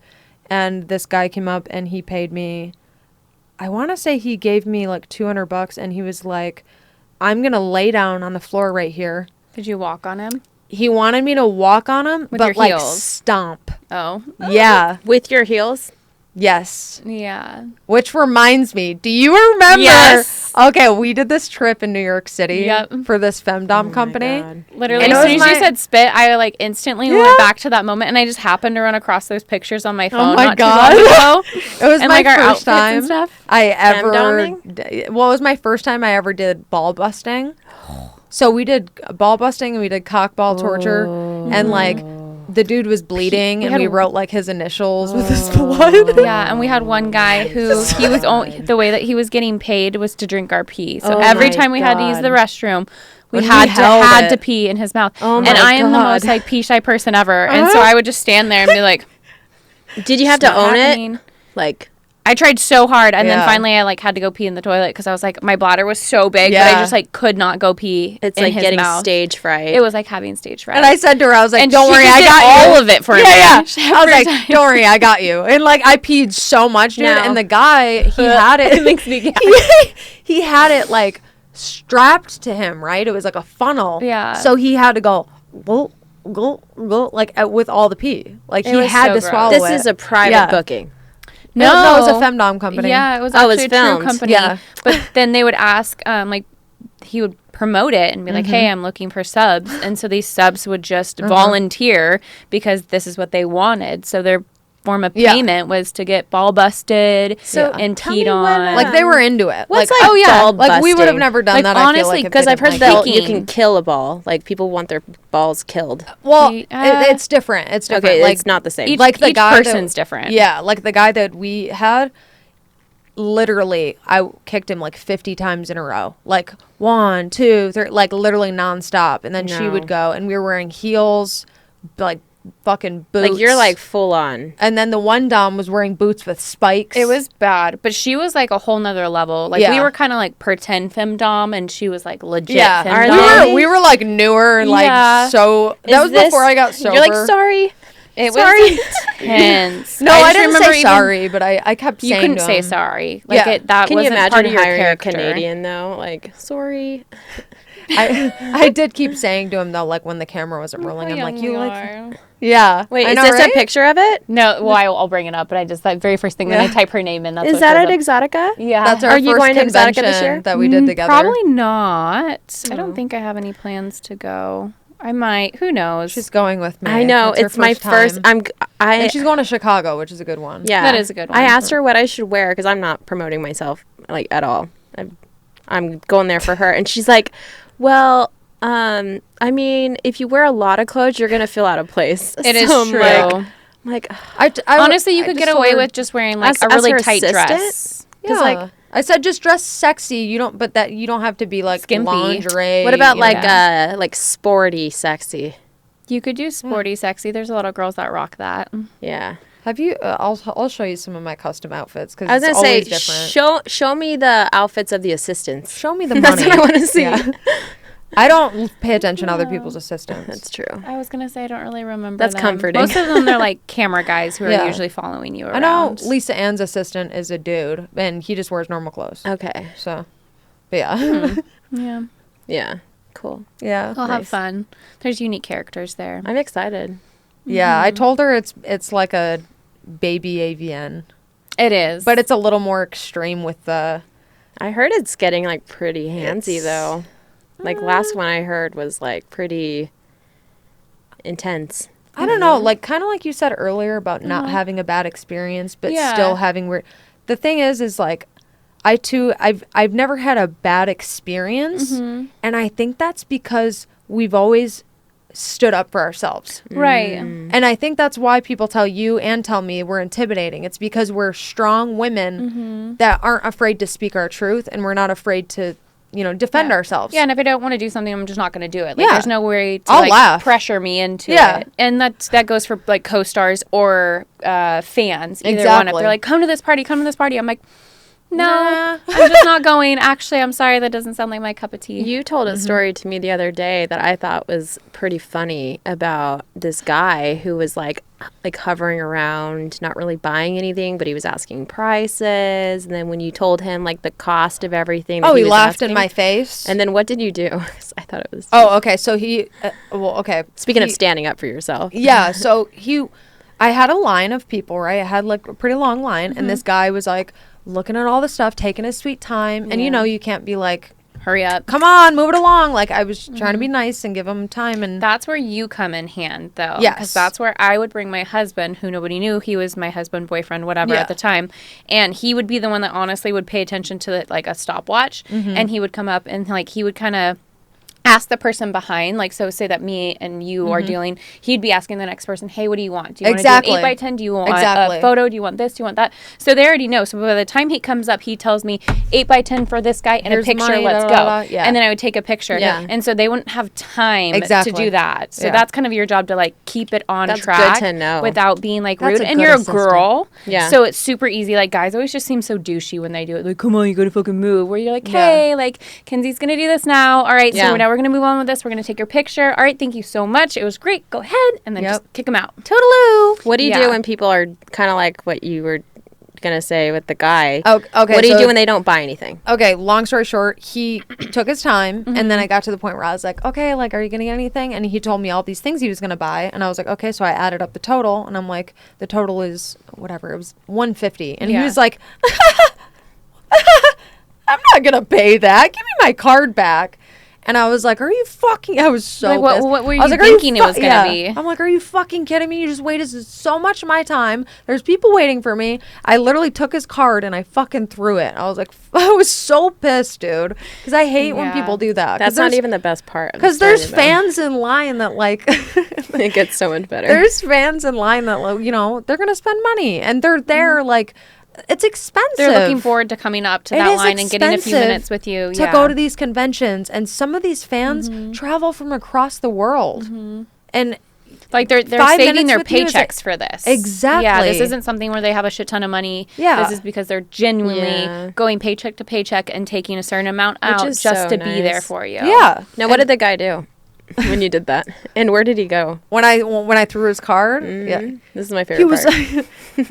and this guy came up and he paid me, I want to say he gave me like $200, and he was like, I'm going to lay down on the floor right here. Did you walk on him? He wanted me to walk on him, With but your like heels. stomp. Oh. Yeah. With your heels. Yes. Yeah. Which reminds me, do you remember? Yes. Okay, we did this trip in New York City Yep. for this femdom my company. God. Literally, And as it soon was as you my- said spit, I like instantly Yeah. went back to that moment, and I just happened to run across those pictures on my phone my not God. too long ago. It was And, my like, our first outfits time and stuff. I ever. Femdoming? Well, it was my first time I ever did ball busting. So we did ball busting and we did cock ball torture, and like the dude was bleeding, we and had we a- wrote like his initials with his blood. Yeah, and we had one guy who he was only the way that he was getting paid was to drink our pee. So Oh every my time we had to use the God. restroom, we When had he to held had to it. pee in his mouth. Oh and my I am the God. most like pee shy person ever, and so I would just stand there and be like, Did you have "It's to not own it? happening." Like, I tried so hard, and Yeah. then finally I like had to go pee in the toilet because I was like, my bladder was so big that Yeah. I just like could not go pee. it's in like his getting mouth. stage fright. It was like having stage fright. And I said to her, I was like, and "Don't she worry, just I did got all you." of it for me. Yeah. I was Every like, time. "Don't worry, I got you." And like I peed so much, dude. No. And the guy, he had it. It makes me gag. he had it like strapped to him, right? It was like a funnel. Yeah. So he had to go, go, like with all the pee. Like It he was had so to gross. swallow this it. is a private Yeah. booking. No, it was a femdom company. Yeah, it was Oh, actually it's a true filmed. company. Yeah. But then they would ask, like, he would promote it and be like, "Hey, I'm looking for subs," and so these subs would just volunteer because this is what they wanted. So their form of Yeah. payment was to get ball busted So, and tell peed me what, on. Like they were into it. What's like, like, oh, yeah. ball like we would have busting? never done Like, that. I feel honestly, like, if Because they I've didn't heard like that it. you can kill a ball. Like people want their balls killed. Well, Yeah. it's different. It's different. Okay, like it's not the same. each, like the each guy person's different. Yeah, like the guy that we had, literally, I kicked him like 50 times in a row. Like 1, 2, 3, like literally nonstop. And then she No. would go, and we were wearing heels, like fucking boots. Like you're like full on. And then the one dom was wearing boots with spikes. It was bad, but she was like a whole nother level. Like we Yeah. were kind of like pretend femdom, and she was like legit yeah. femdom. We were like newer and like Yeah. so. That was before I got sober. You're like sorry. It Sorry. was intense. No, I just didn't remember say even- sorry, but I kept You saying couldn't to say him, sorry. Like Yeah. that Can you wasn't part imagine of your hiring a character. Canadian though? Like sorry. I did keep saying to him though, like when the camera wasn't rolling, I'm like, you like, are. yeah. Wait, I is know, this right? a picture of it? No, well, I'll bring it up, but I just that very first thing when I Yeah. type her name in. That's Is what that shows at up. Exotica? Yeah. That's our Are you first going to Exotica this year? convention that we did together. Probably not. I Oh. don't think I have any plans to go. I might. Who knows? She's going with me. I know It's her it's my first. time. And And she's going to Chicago, which is a good one. yeah, That is a good I one. asked her what I should wear because I'm not promoting myself like at all. I'm going there for her, and she's like, "Well, I mean, if you wear a lot of clothes, you're gonna feel out of place." It is So I'm true. like- I'm like, Honestly, you I could just get told away her- with just wearing like As- a as really her tight assistant? dress. Yeah. like- I said just dress sexy. You don't, but that you don't have to be like Skimpy. lingerie. what about you like know? like sporty, sexy? You could do sporty, sexy. There's a lot of girls that rock that. Yeah, Have you? I'll show you some of my custom outfits because I was it's gonna say, always different. show me the outfits of the assistants. Show me the money. That's what I want to see. Yeah. I don't pay attention to other people's assistants. That's true. I was gonna say I don't really remember. That's them. comforting. Most of them they're like camera guys who are Yeah. usually following you I around. know Lisa Ann's assistant is a dude, and he just wears normal clothes. Okay. So, but yeah, Yeah, Yeah. Cool. yeah, I'll have Nice. fun. There's unique characters there. I'm excited. yeah. I told her it's like a baby AVN, It is, but it's a little more extreme with the. I heard it's getting like pretty handsy It's- though. Like last one I heard was like pretty intense. I don't know, like kind of like you said earlier about not having a bad experience, but Yeah. still having weird. The thing is like, I've never had a bad experience, and I think that's because we've always stood up for ourselves. right. And I think that's why people tell you and tell me we're intimidating. It's because we're strong women that aren't afraid to speak our truth, and we're not afraid to, defend ourselves. Yeah, and if I don't want to do something, I'm just not going to do it. Like, Yeah. there's no way to I'll like laugh. pressure me into Yeah. it. And that goes for like co-stars or fans. Either one. If Exactly. they're like, come to this party, I'm like, no, Nah. I'm just not going. Actually, I'm sorry, that doesn't sound like my cup of tea. You told a story to me the other day that I thought was pretty funny about this guy who was like hovering around, not really buying anything, but he was asking prices. And then when you told him like the cost of everything, that Oh, he was laughed in asking- my face. And then what did you do? 'Cause I thought it was. oh, okay. So he, okay. Speaking of he- standing up for yourself. Yeah. So I had a line of people, right? I had like a pretty long line, and this guy was like looking at all the stuff, taking his sweet time, and you can't be like, hurry up, come on, move it along. Like, I was trying to be nice and give him time. And that's where you come in hand, though. Yes. Because that's where I would bring my husband, who nobody knew. He was my husband, boyfriend, whatever at the time. And he would be the one that honestly would pay attention to like a stopwatch. And he would come up and like he would kind of ask the person behind, like, so say that me and you are dealing, he'd be asking the next person, hey, what do you want? Do you want to do an 8x10? Do you want a photo? Do you want this? Do you want that? So they already know. So by the time he comes up, he tells me 8x10 for this guy and Here's a picture, money, let's go. Yeah. And then I would take a picture. Yeah. And so they wouldn't have time to do that. So that's kind of your job to like keep it on track good to know. without being like That's rude. a And good you're assistant. a girl. Yeah. So it's super easy. Like guys always just seem so douchey when they do it. Like, come on, you gotta fucking move. Where you're like, hey, like Kenzie's gonna do this now. All right, so now we're gonna move on with this. We're going to take your picture. All right, thank you so much. It was great. Go ahead. And then just kick them out. toodaloo. What do you do when people are kind of like what you were going to say with the guy? Oh, okay. What do you do when they don't buy anything? Okay, long story short, he took his time, and then I got to the point where I was like, okay, like, are you going to get anything? And he told me all these things he was going to buy, and I was like, okay, so I added up the total, and I'm like, the total is whatever, it was $150, and he was like, I'm not going to pay that. Give me my card back. And I was like, are you fucking... I was so like, pissed. what were I you was like, thinking it was going to be? I'm like, are you fucking kidding me? You just wasted so much of my time. There's people waiting for me. I literally took his card and I fucking threw it. I was like, I was so pissed, dude. Because I hate when people do that. That's not even the best part. Because there's fans in line that like... it gets so much better. There's fans in line that, they're going to spend money. And they're there like... It's expensive. They're looking forward to coming up to that line and getting a few minutes with you. To go to these conventions. And some of these fans travel from across the world. And like they're saving their paychecks for this. Exactly. Yeah, this isn't something where they have a shit ton of money. Yeah. This is because they're genuinely going paycheck to paycheck and taking a certain amount out just to be there for you. Yeah. Now, what did the guy do when you did that? And where did he go? When I threw his card, This is my favorite part.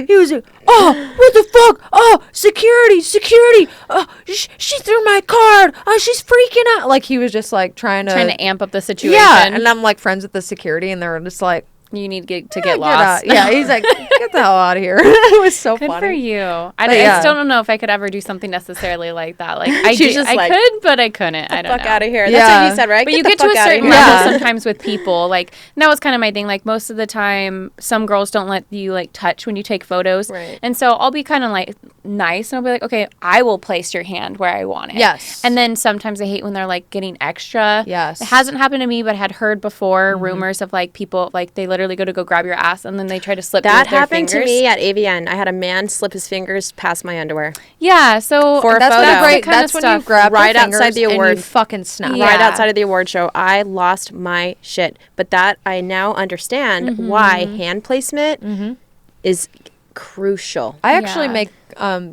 He was like, oh, what the fuck? Oh, security. Oh, she threw my card. Oh, she's freaking out. Like, he was just like trying to amp up the situation. Yeah, and I'm like friends with the security, and they're just like, you need to get lost. Yeah, he's like, get the hell out of here. It was so Good funny. for you. I still don't know if I could ever do something necessarily like that. Like I could, but I couldn't. I don't know. Fuck out of here. Yeah. That's what you said, right? But you get to a certain level sometimes with people. Like, and that was kind of my thing. Like, most of the time, some girls don't let you, like, touch when you take photos. Right. And so I'll be kind of, like, nice. And I'll be like, okay, I will place your hand where I want it. Yes. And then sometimes I hate when they're, like, getting extra. Yes. It hasn't happened to me, but I had heard before rumors of, like, people, like, they literally go grab your ass and then they try to slip that with their happened fingers. to me at AVN. I had a man slip his fingers past my underwear. Yeah, so For a that's photo. not great. Kind That's of when you stuff. grab Right their outside the fingers award. and you fucking snap. Yeah. Right outside of the award show. I lost my shit. But that I now understand why hand placement is crucial. I actually make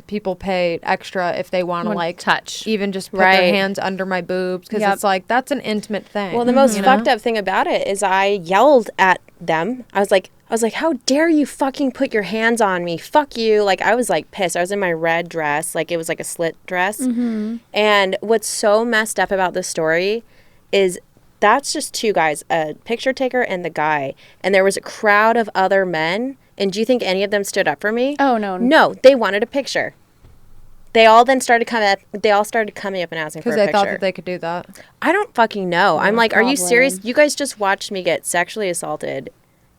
people pay extra if they want to like touch, even just put Right. their hands under my boobs because it's like that's an intimate thing. Well, the most fucked up thing about it is I yelled at them. I was like, how dare you fucking put your hands on me? Fuck you. Like, I was like pissed. I was in my red dress. Like, it was like a slit dress. And what's so messed up about this story is that's just two guys, a picture taker and the guy. And there was a crowd of other men. And do you think any of them stood up for me? Oh, no. No, they wanted a picture. They all then started coming up. They all started coming up and asking for a because picture. they thought that they could do that. I don't fucking know. I'm like, are you probably. serious? You guys just watched me get sexually assaulted,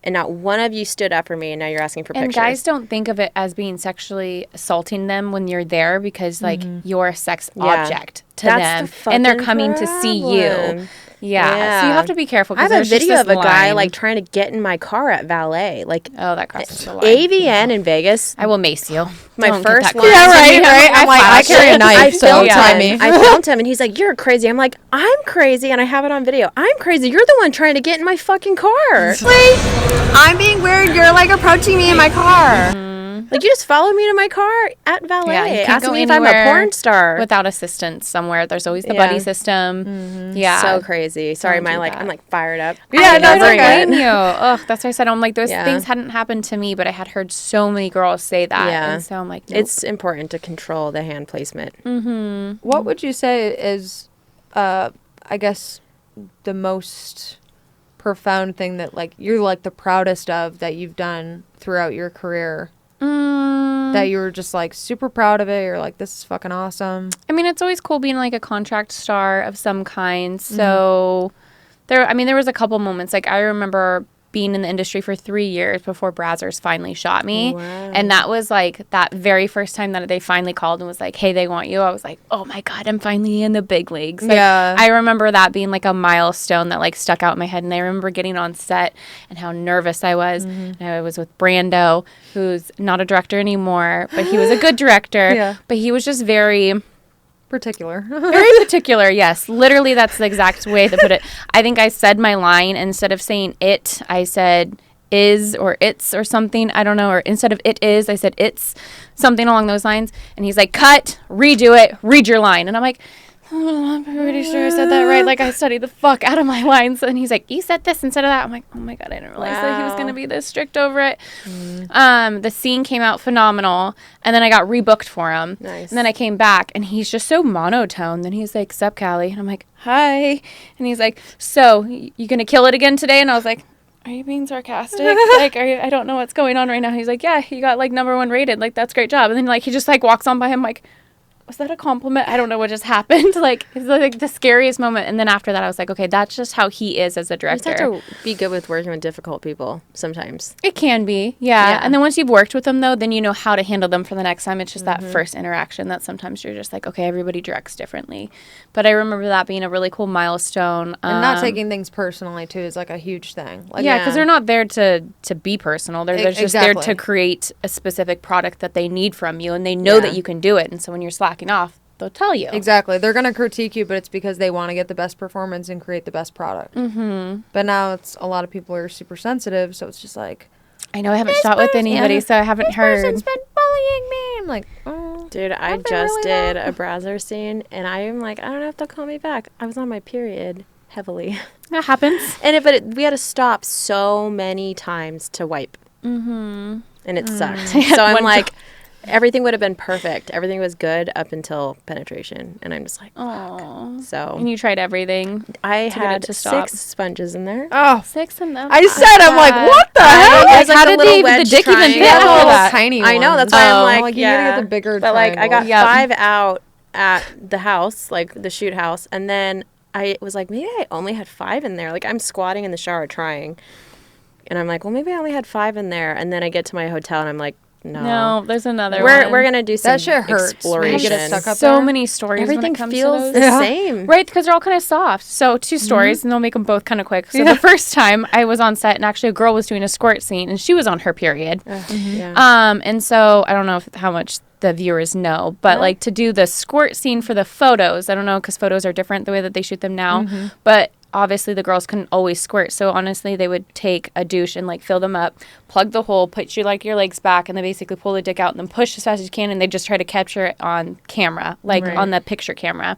and not one of you stood up for me, and now you're asking for And pictures. guys don't think of it as being sexually assaulting them when you're there because, like, you're a sex object to That's them. the And they're fucking coming to see you. problem. Yeah. So you have to be careful. I 'cause have a there's just video this of a guy line. like trying to get in my car at valet. Like, Oh, that crosses the line. AVN in Vegas. I will mace you. My Don't get first that line. close. Yeah, right. I'm like, I carry a knife, I so filmed try him. me. I filmed him, and he's like, "You're crazy." I'm like, "I'm crazy," and I have it on video. I'm crazy. You're the one trying to get in my fucking car. I'm being weird. You're like approaching me in my car. Like, you just followed me to my car at valet. Yeah, you can't Ask go me if I'm a anywhere porn star. without assistance somewhere. There's always the Yeah. buddy system. Yeah. So crazy. Sorry, Don't my do like that. I'm like fired up. Yeah, I no, didn't it's bring okay. it. Blame you. Ugh, that's why I said I'm like those Yeah. things hadn't happened to me, but I had heard so many girls say that. Yeah. And so I'm like, nope. It's important to control the hand placement. What would you say is, I guess, the most profound thing that like you're like the proudest of that you've done throughout your career? That you were just like super proud of it. You're like, this is fucking awesome. I mean, it's always cool being like a contract star of some kind. So there was a couple moments. Like I remember being in the industry for 3 years before Brazzers finally shot me. Wow. And that was like that very first time that they finally called and was like, hey, they want you. I was like, oh my God, I'm finally in the big leagues. Like, Yeah. I remember that being like a milestone that like stuck out in my head. And I remember getting on set and how nervous I was. And I was with Brando, who's not a director anymore, but he was a good director. Yeah. But he was just very Particular. very particular, yes. Literally, that's the exact way to put it. I think I said my line. Instead of saying it, I said is or it's or something. I don't know. Or instead of it is, I said it's, something along those lines. And he's like, cut, redo it, read your line. And I'm like, oh, I'm pretty sure I said that right. Like, I studied the fuck out of my lines. And he's like, you said this instead of that. I'm like, oh my God, I didn't realize that he was going to be this strict over it. The scene came out phenomenal. And then I got rebooked for him. Nice. And then I came back and he's just so monotone. Then he's like, sup, Cali? And I'm like, hi. And he's like, so you going to kill it again today? And I was like, are you being sarcastic? Like, I don't know what's going on right now. And he's like, yeah, you got like #1 rated. Like, that's a great job. And then like, he just like walks on by him like, was that a compliment? I don't know what just happened. Like, it's like the scariest moment. And then after that, I was like, okay, that's just how he is as a You director. just have to be good with working with difficult people sometimes. It can be, yeah. Yeah. And then once you've worked with them, though, then you know how to handle them for the next time. It's just that first interaction that sometimes you're just like, okay, everybody directs differently. But I remember that being a really cool milestone. And not taking things personally, too, is like a huge thing. Like, Yeah, because they're not there to be personal. They're just there Exactly. to create a specific product that they need from you, and they know that you can do it. And so when you're slacking off, they'll tell you. Exactly. They're going to critique you, but it's because they want to get the best performance and create the best product. But now it's a lot of people are super sensitive, so it's just like, I know I haven't shot with anybody, so I haven't heard. person's been bullying me. I'm like, oh. Dude, I Nothing just really did though. a browser scene, and I am like, I don't know if they'll call me back. I was on my period heavily. That happens. We had to stop so many times to wipe. And it sucked. So I'm One like, everything would have been perfect. Everything was good up until penetration. And I'm just like, Aww. so And you tried everything. I get it had to stop. 6 sponges in there. Oh, 6 of them. I said, I'm like, what the hell? There's like how a did little the wedge dick even triangle. fit Yeah, the all little that? tiny I know, ones. that's why Oh. I'm like, you yeah. gotta get the bigger But like, I got triangles. Yep. 5 out at the house, like the shoot house. And then I was like, maybe I only had 5 in there. Like, I'm squatting in the shower trying. And I'm like, well, maybe I only had 5 in there. And then I get to my hotel and I'm like, No, there's another We're one. going to do some That shit hurts when you exploration. get it stuck up so there. many stories Everything when it comes feels to the those. same. Right, because they're all kind of soft. So 2 stories, and they'll make them both kind of quick. So the first time I was on set, and actually a girl was doing a squirt scene, and she was on her period. Yeah. And so I don't know how much the viewers know, but like to do the squirt scene for the photos, I don't know, because photos are different the way that they shoot them now, but obviously the girls couldn't always squirt. So honestly, they would take a douche and like fill them up, plug the hole, put your legs back, and then basically pull the dick out and then push as fast as you can. And they just try to capture it on camera, like on the picture camera.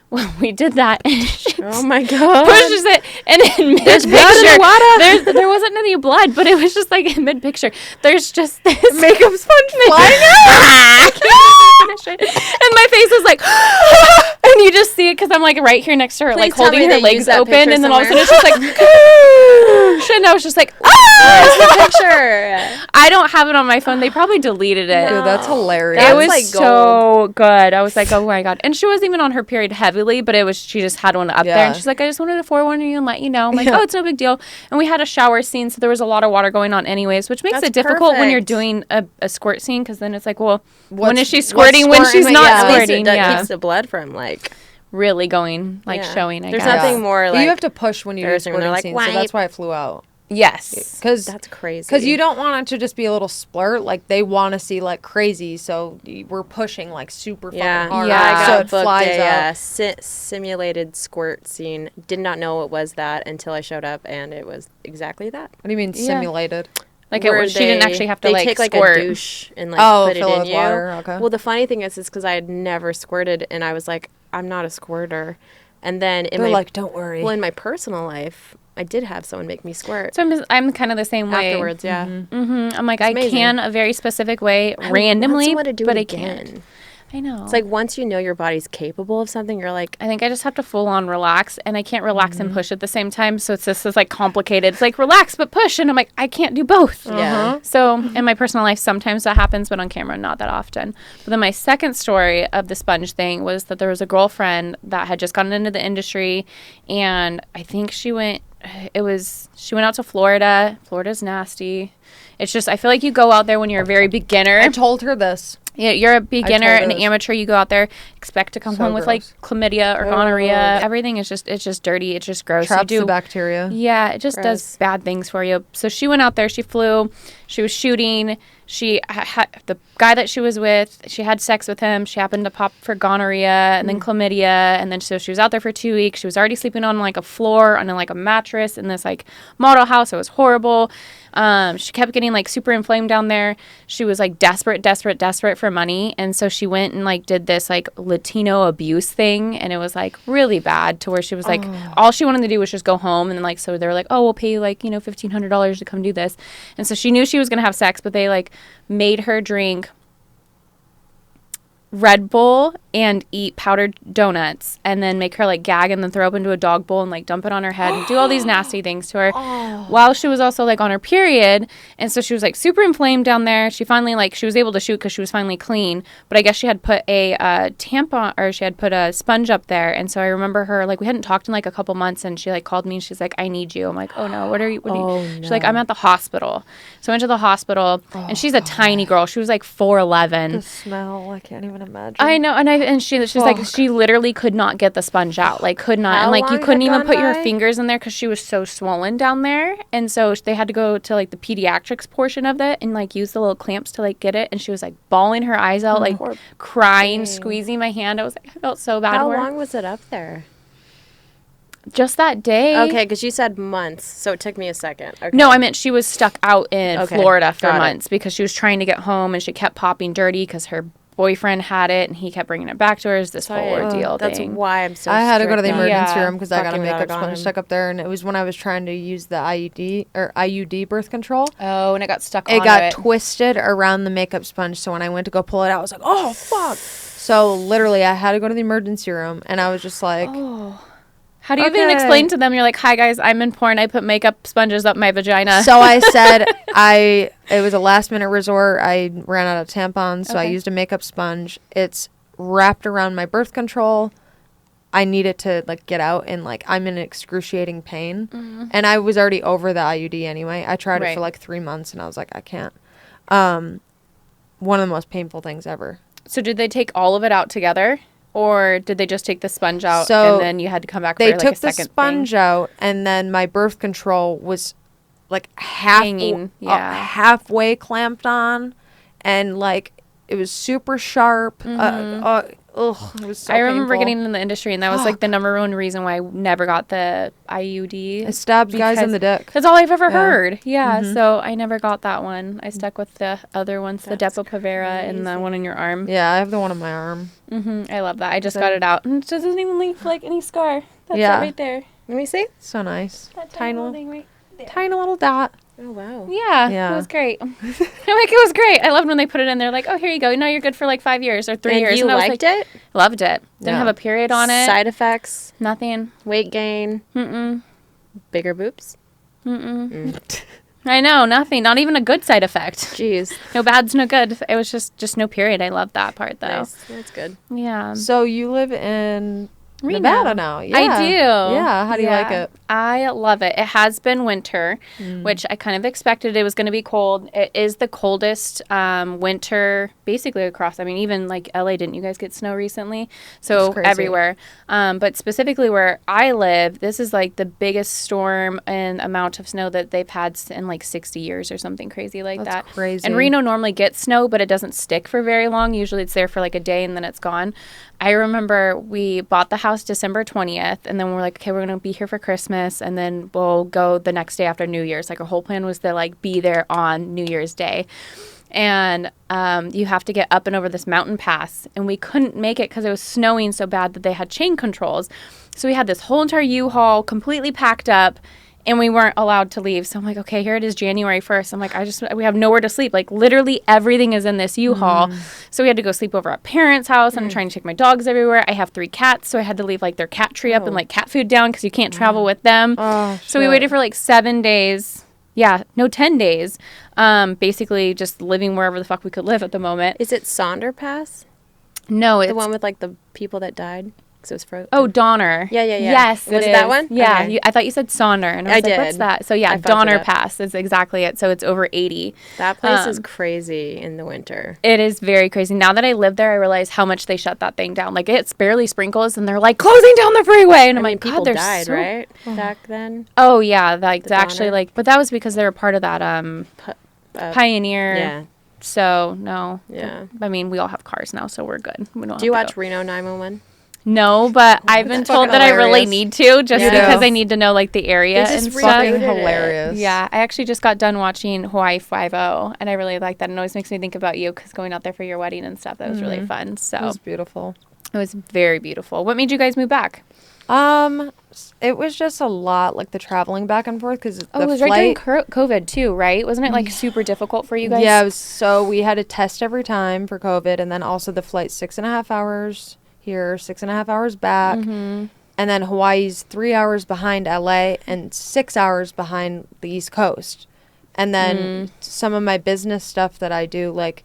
Well, we did that, and she Oh my God. pushes it, and in mid-picture, there wasn't any blood, but it was just like in mid-picture, there's just this makeup sponge flying out. And my face was like, and you just see it because I'm like right here next to her, Please like tell holding me her they legs used that open, picture and then all of a somewhere. sudden it's just like, and I was just like, Where's the picture? I don't have it on my phone. They probably deleted it. Dude, that's hilarious. It That's was like so good. I was like, oh my God. And she wasn't even on her period heavily, but she just had one up there. Yeah. And she's like, I just wanted to forewarn you and let you know. I'm like, oh, it's no big deal. And we had a shower scene, so there was a lot of water going on anyways, which makes That's it difficult when you're perfect. doing a squirt scene, because then it's like, well, when What's- is she what's squirting when she's squirting? not Yeah. At least squirting? it Yeah. keeps the blood from like Really going, like yeah. showing, I There's guess. nothing more But like you have to push when you do embarrassing when squirting they're like, scenes, so "Wipe." that's why it flew out. Yes. Because That's crazy. Because you don't want it to just be a little splurt. Like, they want to see, like, crazy. So we're pushing, like, super fucking hard. Yeah. I So got it booked flies a out. simulated squirt scene. Did not know it was that until I showed up, and it was exactly that. What do you mean simulated? Like, Where she didn't actually have to, they like, take, like, squirt. a douche and, like, Oh, put it fill it in with you. water, okay. Well, the funny thing is because I had never squirted, and I was like, I'm not a squirter. And then They're like, don't worry. well, in my personal life, I did have someone make me squirt. So I'm kind of the same way. Afterwards, yeah. I'm like, I amazing. can a very specific way I want randomly, someone to do but it I can't. again. I know. It's like once you know your body's capable of something, you're like, I think I just have to full on relax, and I can't relax and push at the same time. So it's just this like complicated. It's like relax but push, and I'm like, I can't do both. yeah. So in my personal life, sometimes that happens, but on camera, not that often. But then my second story of the sponge thing was that there was a girlfriend that had just gotten into the industry, and I think she went out to Florida. Florida's nasty. It's just, I feel like you go out there when you're a very beginner. I told her this. Yeah, you're a beginner told her and this. amateur. You go out there, expect to come So home with like gross. chlamydia or gonorrhea. Everything is just, it's just dirty. It's just gross. Traps the bacteria. Yeah, it just Gross. does bad things for you. So she went out there. She flew. She was shooting. She had the guy that she was with. She had sex with him. She happened to pop for gonorrhea and then chlamydia. And then so she was out there for 2 weeks. She was already sleeping on like a floor on like a mattress in this like model house. It was horrible. She kept getting like super inflamed down there. She was like desperate for money. And so she went and like did this like Latino abuse thing. And it was like really bad to where she was like, all she wanted to do was just go home. And then like, so they were like, oh, we'll pay you like, $1,500 to come do this. And so she knew she was going to have sex, but they like made her drink Red Bull and eat powdered donuts and then make her like gag and then throw up into a dog bowl and like dump it on her head and do all these nasty things to her while she was also like on her period. And so she was like super inflamed down there. She finally like, she was able to shoot because she was finally clean, but I guess she had put a tampon, or she had put a sponge up there. And so I remember her, like we hadn't talked in like a couple months, and she like called me and she's like, I need you. I'm like, oh no, what are you? She's like, I'm at the hospital. So I went to the hospital and she's a tiny girl. She was like 4'11". The smell, I can't even imagine. I know, and she's like, she literally could not get the sponge out, like could not, How and like you long couldn't had even gone put your by? fingers in there because she was so swollen down there, and so they had to go to like the pediatrics portion of it and like use the little clamps to like get it, and she was like bawling her eyes out, like crying, squeezing my hand. I was like, I felt so bad. How for her. long was it up there? Just that day. Okay, because you said months, so it took me a second. Okay. No, I meant she was stuck out in Okay, Florida for got it. months because she was trying to get home, and she kept popping dirty because her boyfriend had it and he kept bringing it back to her. It's this whole ordeal That's thing. why I'm so I had to go to the strict on emergency Yeah. room because I got a fucking makeup without a sponge condom. stuck up there, and it was when I was trying to use the IUD birth control. Oh, and it got stuck It onto got it. twisted around the makeup sponge, so when I went to go pull it out, I was like, oh fuck. So literally I had to go to the emergency room, and I was just like, How do you even Okay. explain to them? You're like, hi guys, I'm in porn. I put makeup sponges up my vagina. so I said it was a last minute resort. I ran out of tampons, so I Okay. used a makeup sponge. It's wrapped around my birth control. I need it to like get out, and like I'm in excruciating pain. And I was already over the IUD anyway. I tried it Right. for like 3 months, and I was like, I can't. One of the most painful things ever. So did they take all of it out together? Or did they just take the sponge out So and then you had to come back They for like took a the second sponge thing? out, and then my birth control was like Hanging, yeah. halfway clamped on, and like it was super sharp. It was so I remember painful. getting in the industry, and that was like the number one reason why I never got the IUD. I stabbed guys in because the dick. That's all I've ever Yeah. heard. Yeah, so I never got that one. I stuck with the other ones, the Depo-Provera and the one in your arm. Yeah, I have the one on my arm. I love that. I just got it out, and it doesn't even leave like any scar. That's Yeah. it right there. Let me see. So nice. That Tiny little, thing right there. tiny little dot. Oh, wow. Yeah, Yeah. it was great. I'm like, it was great. I loved when they put it in there, like, oh, here you go. No, you're good for like 5 years or 3 And years. you I was liked like, it? Loved it. Didn't Yeah. have a period on it. Side effects, Nothing. weight gain, Mm-mm. bigger boobs. I know, nothing. Not even a good side effect. Jeez. No bad's no good. It was just no period. I love that part though. Nice. That's good. Yeah. So you live in Reno. Nevada now. Yeah. I do. Yeah. How do you like Yeah. it? I love it. It has been winter, which I kind of expected it was going to be cold. It is the coldest winter basically across. I mean, even like LA, didn't you guys get snow recently? So It's crazy. everywhere. But specifically where I live, this is like the biggest storm and amount of snow that they've had in like 60 years or something crazy like That's that. crazy. And Reno normally gets snow, but it doesn't stick for very long. Usually it's there for like a day and then it's gone. I remember we bought the house December 20th, and then we're like, okay, we're going to be here for Christmas, and then we'll go the next day after New Year's. Like our whole plan was to like be there on New Year's Day. And you have to get up and over this mountain pass, and we couldn't make it because it was snowing so bad that they had chain controls. So we had this whole entire U-Haul completely packed up, and we weren't allowed to leave. So I'm like, okay, here it is, January 1st. I'm like, we have nowhere to sleep. Like literally everything is in this U-Haul. So we had to go sleep over at parents' house. And I'm trying to take my dogs everywhere. I have 3 cats, so I had to leave like their cat tree up and like cat food down because you can't travel with them. So we waited for like 7 days. Yeah, no, 10 days. Basically just living wherever the fuck we could live at the moment. Is it Sonder Pass? No, it's The one with like the people that died? Because it was frozen. Oh, Donner. Yeah. Yes, Was it that one? Yeah, Okay. I thought you said Sonder, and I was like, what's did. that? So yeah, I fucked Donner it up. Pass is exactly it. So it's over 80. That place is crazy in the winter. It is very crazy. Now that I live there, I realize how much they shut that thing down. Like it's barely sprinkles, and they're like closing down the freeway, and I'm like, people God, died, so... right? Back then? Oh yeah, like The actually Donner? like, but that was because they were part of that Pioneer. Yeah. So no. Yeah. I mean, we all have cars now, so we're good. We don't Do you have to watch go. Reno 911? No, but I've been told fucking that I really hilarious. need to, just Yeah. because I need to know like the area They just and rebooted stuff. it. Hilarious. Yeah, I actually just got done watching Hawaii 5-0, and I really like that. It always makes me think about you because going out there for your wedding and stuff, that was really fun. So It was beautiful. it was very beautiful. What made you guys move back? It was just a lot, like the traveling back and forth because Oh, the it was flight. right during COVID too, right? Wasn't it like super difficult for you guys? Yeah, it was, so we had a test every time for COVID, and then also the flight 6.5 hours here, 6.5 hours back, and then Hawaii's 3 hours behind LA and 6 hours behind the East Coast, and then some of my business stuff that I do, like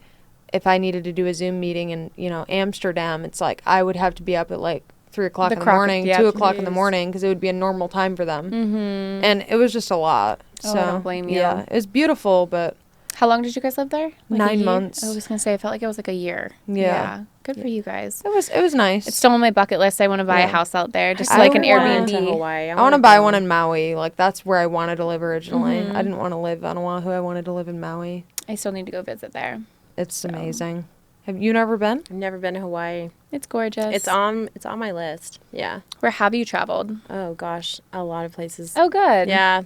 if I needed to do a Zoom meeting in Amsterdam, it's like I would have to be up at like 3 o'clock in the morning, 2 o'clock in the morning, because it would be a normal time for them. And it was just a lot. Oh, So I don't blame you. Yeah, it was beautiful, but How long did you guys live there? Like 9 a year? months. I was gonna say, I felt like it was like a year. Yeah. Good for you guys. it was nice. It's still on my bucket list. I want to buy a Yeah. house out there, just I like an want To Airbnb. Hawaii. I want to buy one in Maui. Like that's where I wanted to live originally. I didn't want to live on Oahu. I wanted to live in Maui. I still need to go visit there. It's amazing. Have you never been? I've never been to Hawaii. It's gorgeous. It's on my list. Yeah. Where have you traveled? Oh gosh, a lot of places. Oh, good. Yeah.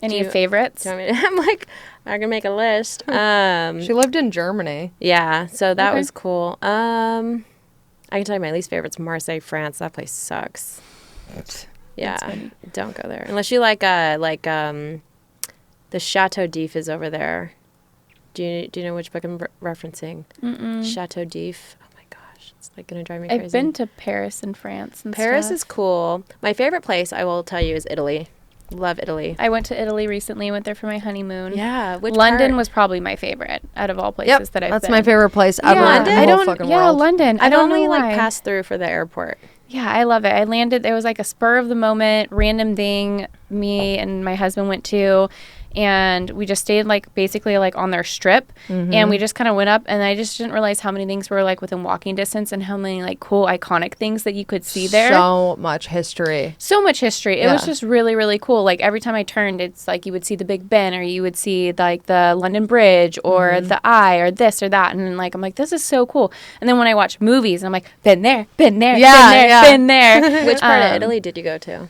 Any Do you- favorites? Do you want me to, I'm like, I'm gonna make a list. She lived in Germany. Yeah, so that Okay. was cool. I can tell you my least favorite's Marseille, France. That place sucks. Yeah, don't go there unless you like the Chateau d'If is over there. Do you know which book I'm referencing? Chateau d'If. Oh my gosh, it's like gonna drive me crazy. I've been to Paris and France and Paris stuff. is cool. My favorite place, I will tell you, is Italy. Love Italy. I went to Italy recently. Went there for my honeymoon. Yeah, which London part? was probably my favorite out of all places that I've that's been. my favorite place ever Yeah, in the I whole don't. fucking Yeah, world. London. I I've don't only know why. passed through for the airport. Yeah, I love it. I landed. It was like a spur of the moment, random thing. Me and my husband went to, and we just stayed basically on their strip, and we just kind of went up. And I just didn't realize how many things were within walking distance, and how many cool iconic things that you could see there. So much history. So much history. It was Yeah. just really, really cool. Every time I turned, it's you would see the Big Ben, or you would see the London Bridge, or the Eye, or this or that. And I'm like, this is so cool. And then when I watch movies, I'm like, been there, been there, Yeah, been there, yeah. been there. Which part of Italy did you go to?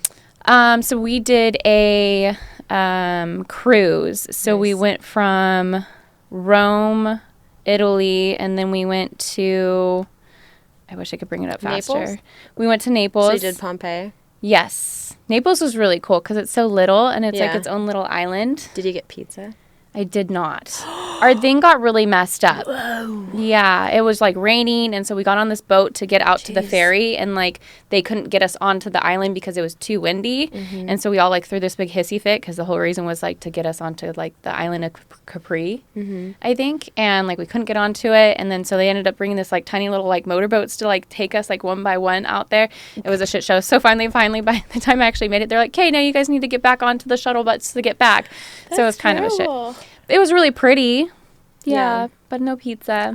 So we did a cruise. So we went from Rome, Italy, and then we went to. I wish I could bring it up faster. Naples? We went to Naples. So you did Pompeii. Yes. Naples was really cool because it's so little and it's Yeah. its own little island. Did you get pizza? I did not. Our thing got really messed up. Whoa. Yeah, it was raining, and so we got on this boat to get out to the ferry, and they couldn't get us onto the island because it was too windy, and so we all threw this big hissy fit because the whole reason was to get us onto the island of Capri, I think, and we couldn't get onto it, and then so they ended up bringing this tiny little motorboats to take us one by one out there. It was a shit show. So finally by the time I actually made it, they're like, "Okay, now you guys need to get back onto the shuttle bus to get back." So it was kind of a shit. It was really pretty. Yeah, but no pizza.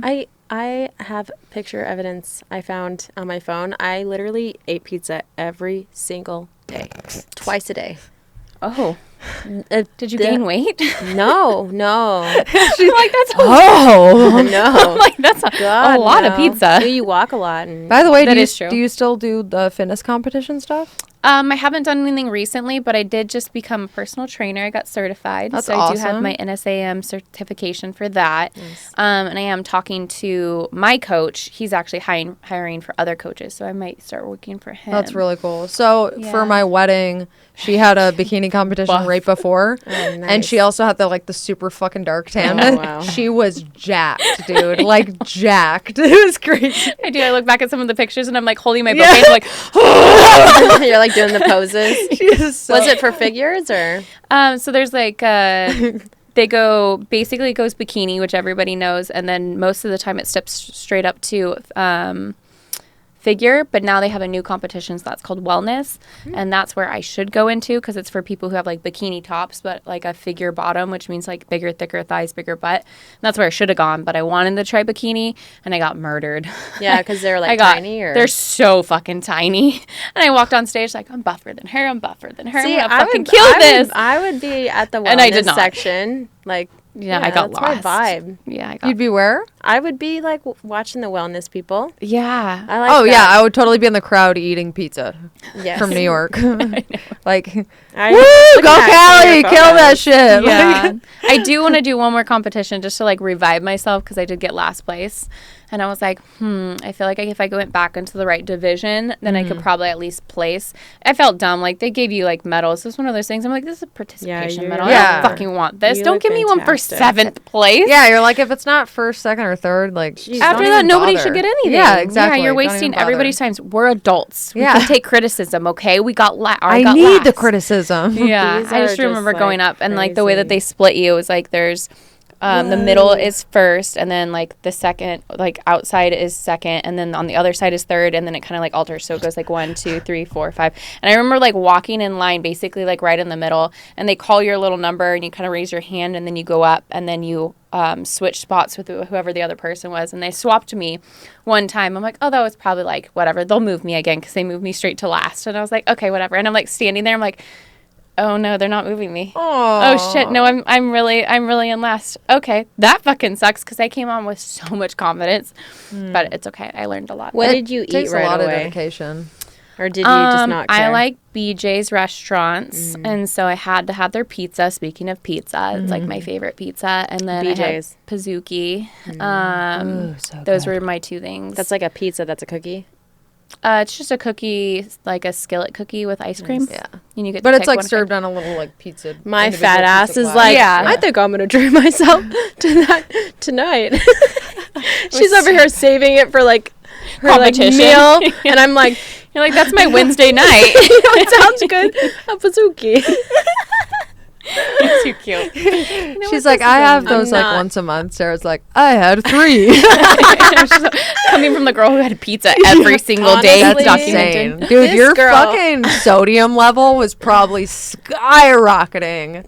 I have picture evidence I found on my phone. I literally ate pizza every single day, twice a day. Oh. Did you gain weight? No. She's like, that's Oh. No. that's a God, lot of no. pizza. You walk a lot. And By the way, That is true. do you still do the fitness competition stuff? I haven't done anything recently, but I did just become a personal trainer. I got certified. That's so I do have awesome. my NSAM certification for that. Nice. And I am talking to my coach. He's actually hiring for other coaches, so I might start working for him. That's really cool. So Yeah. for my wedding, she had a bikini competition right before. And she also had the super fucking dark tan. Oh, wow. She was jacked, dude. Like jacked. It was crazy. I do. I look back at some of the pictures and I'm like holding my bouquet. I'm like, You're like doing the poses. Was it for figures or? so there's like they basically it goes bikini, which everybody knows, and then most of the time it steps straight up to figure, but now they have a new competition, so that's called wellness, and that's where I should go into because it's for people who have like bikini tops but like a figure bottom, which means like bigger, thicker thighs, bigger butt. And that's where I should have gone, but I wanted to try bikini and I got murdered. Yeah, because they're like tiny, or they're so fucking tiny. And I walked on stage like, I'm buffer than her, I'm buffer than her. See, I'm gonna fucking kill this. I would be at the And I did wellness not. section, like. Yeah, I got that's lost. my vibe. Yeah, I got. You'd be where? I would be like watching the wellness people. Yeah. I like. Oh, that. yeah. I would totally be in the crowd eating pizza Yes. from New York. Like, I- woo, look go at that Cali, for kill your that photos. shit. Yeah. I do want to do one more competition just to like revive myself because I did get last place. And I was like, I feel like if I went back into the right division, then I could probably at least place. I felt dumb. Like, they gave you, like, medals. This is one of those things. I'm like, this is a participation medal. I Yeah. don't fucking want this. You Don't look give me one for fantastic. 7th place. Yeah, you're like, if it's not first, second, or third, like, Jeez, After don't that, even nobody bother. should get anything. Yeah, exactly. Yeah, you're Don't even wasting bother. everybody's time. We're adults. We Yeah. can take criticism, okay? We got I got need the last. criticism. Yeah, These I are just just, remember like, going up and like the way that crazy. they split you is like there's the middle is first, and then like the second, like outside is second, and then on the other side is third, and then it kind of like alters, so it goes like 1, 2, 3, 4, 5. And I remember like walking in line, basically like right in the middle, and they call your little number, and you kind of raise your hand, and then you go up, and then you switch spots with whoever the other person was, and they swapped me one time. I'm like, oh, that was probably like whatever. They'll move me again because they moved me straight to last, and I was like, okay, whatever. And I'm like standing there, I'm like, oh no, they're not moving me. Oh shit, no, I'm really in last. Okay, that fucking sucks because I came on with so much confidence, but it's okay. I learned a lot. What It did you eat takes right a lot away? of dedication. Or did you just not care? I like BJ's restaurants, and so I had to have their pizza. Speaking of pizza, it's like my favorite pizza, and then I had BJ's. Pizookie. Ooh, so Those good. were my two things. That's like a pizza. That's a cookie. It's just a cookie, like a skillet cookie with ice cream. Yeah. And you get But to it's pick like one served on a little like pizza. My individual fat ass pizza is platter. like, Yeah. I think I'm gonna treat myself to that tonight. She's over here saving it for like her like Competition. meal, and I'm like, You're like, that's my Wednesday night. it sounds good. A Pizookie. It's too cute. She's like, I have I'm those like not- once a month. Sarah's like, I had 3. Coming from the girl who had pizza every single day. Honestly, That's documented. insane. Dude, This your girl- fucking sodium level was probably skyrocketing.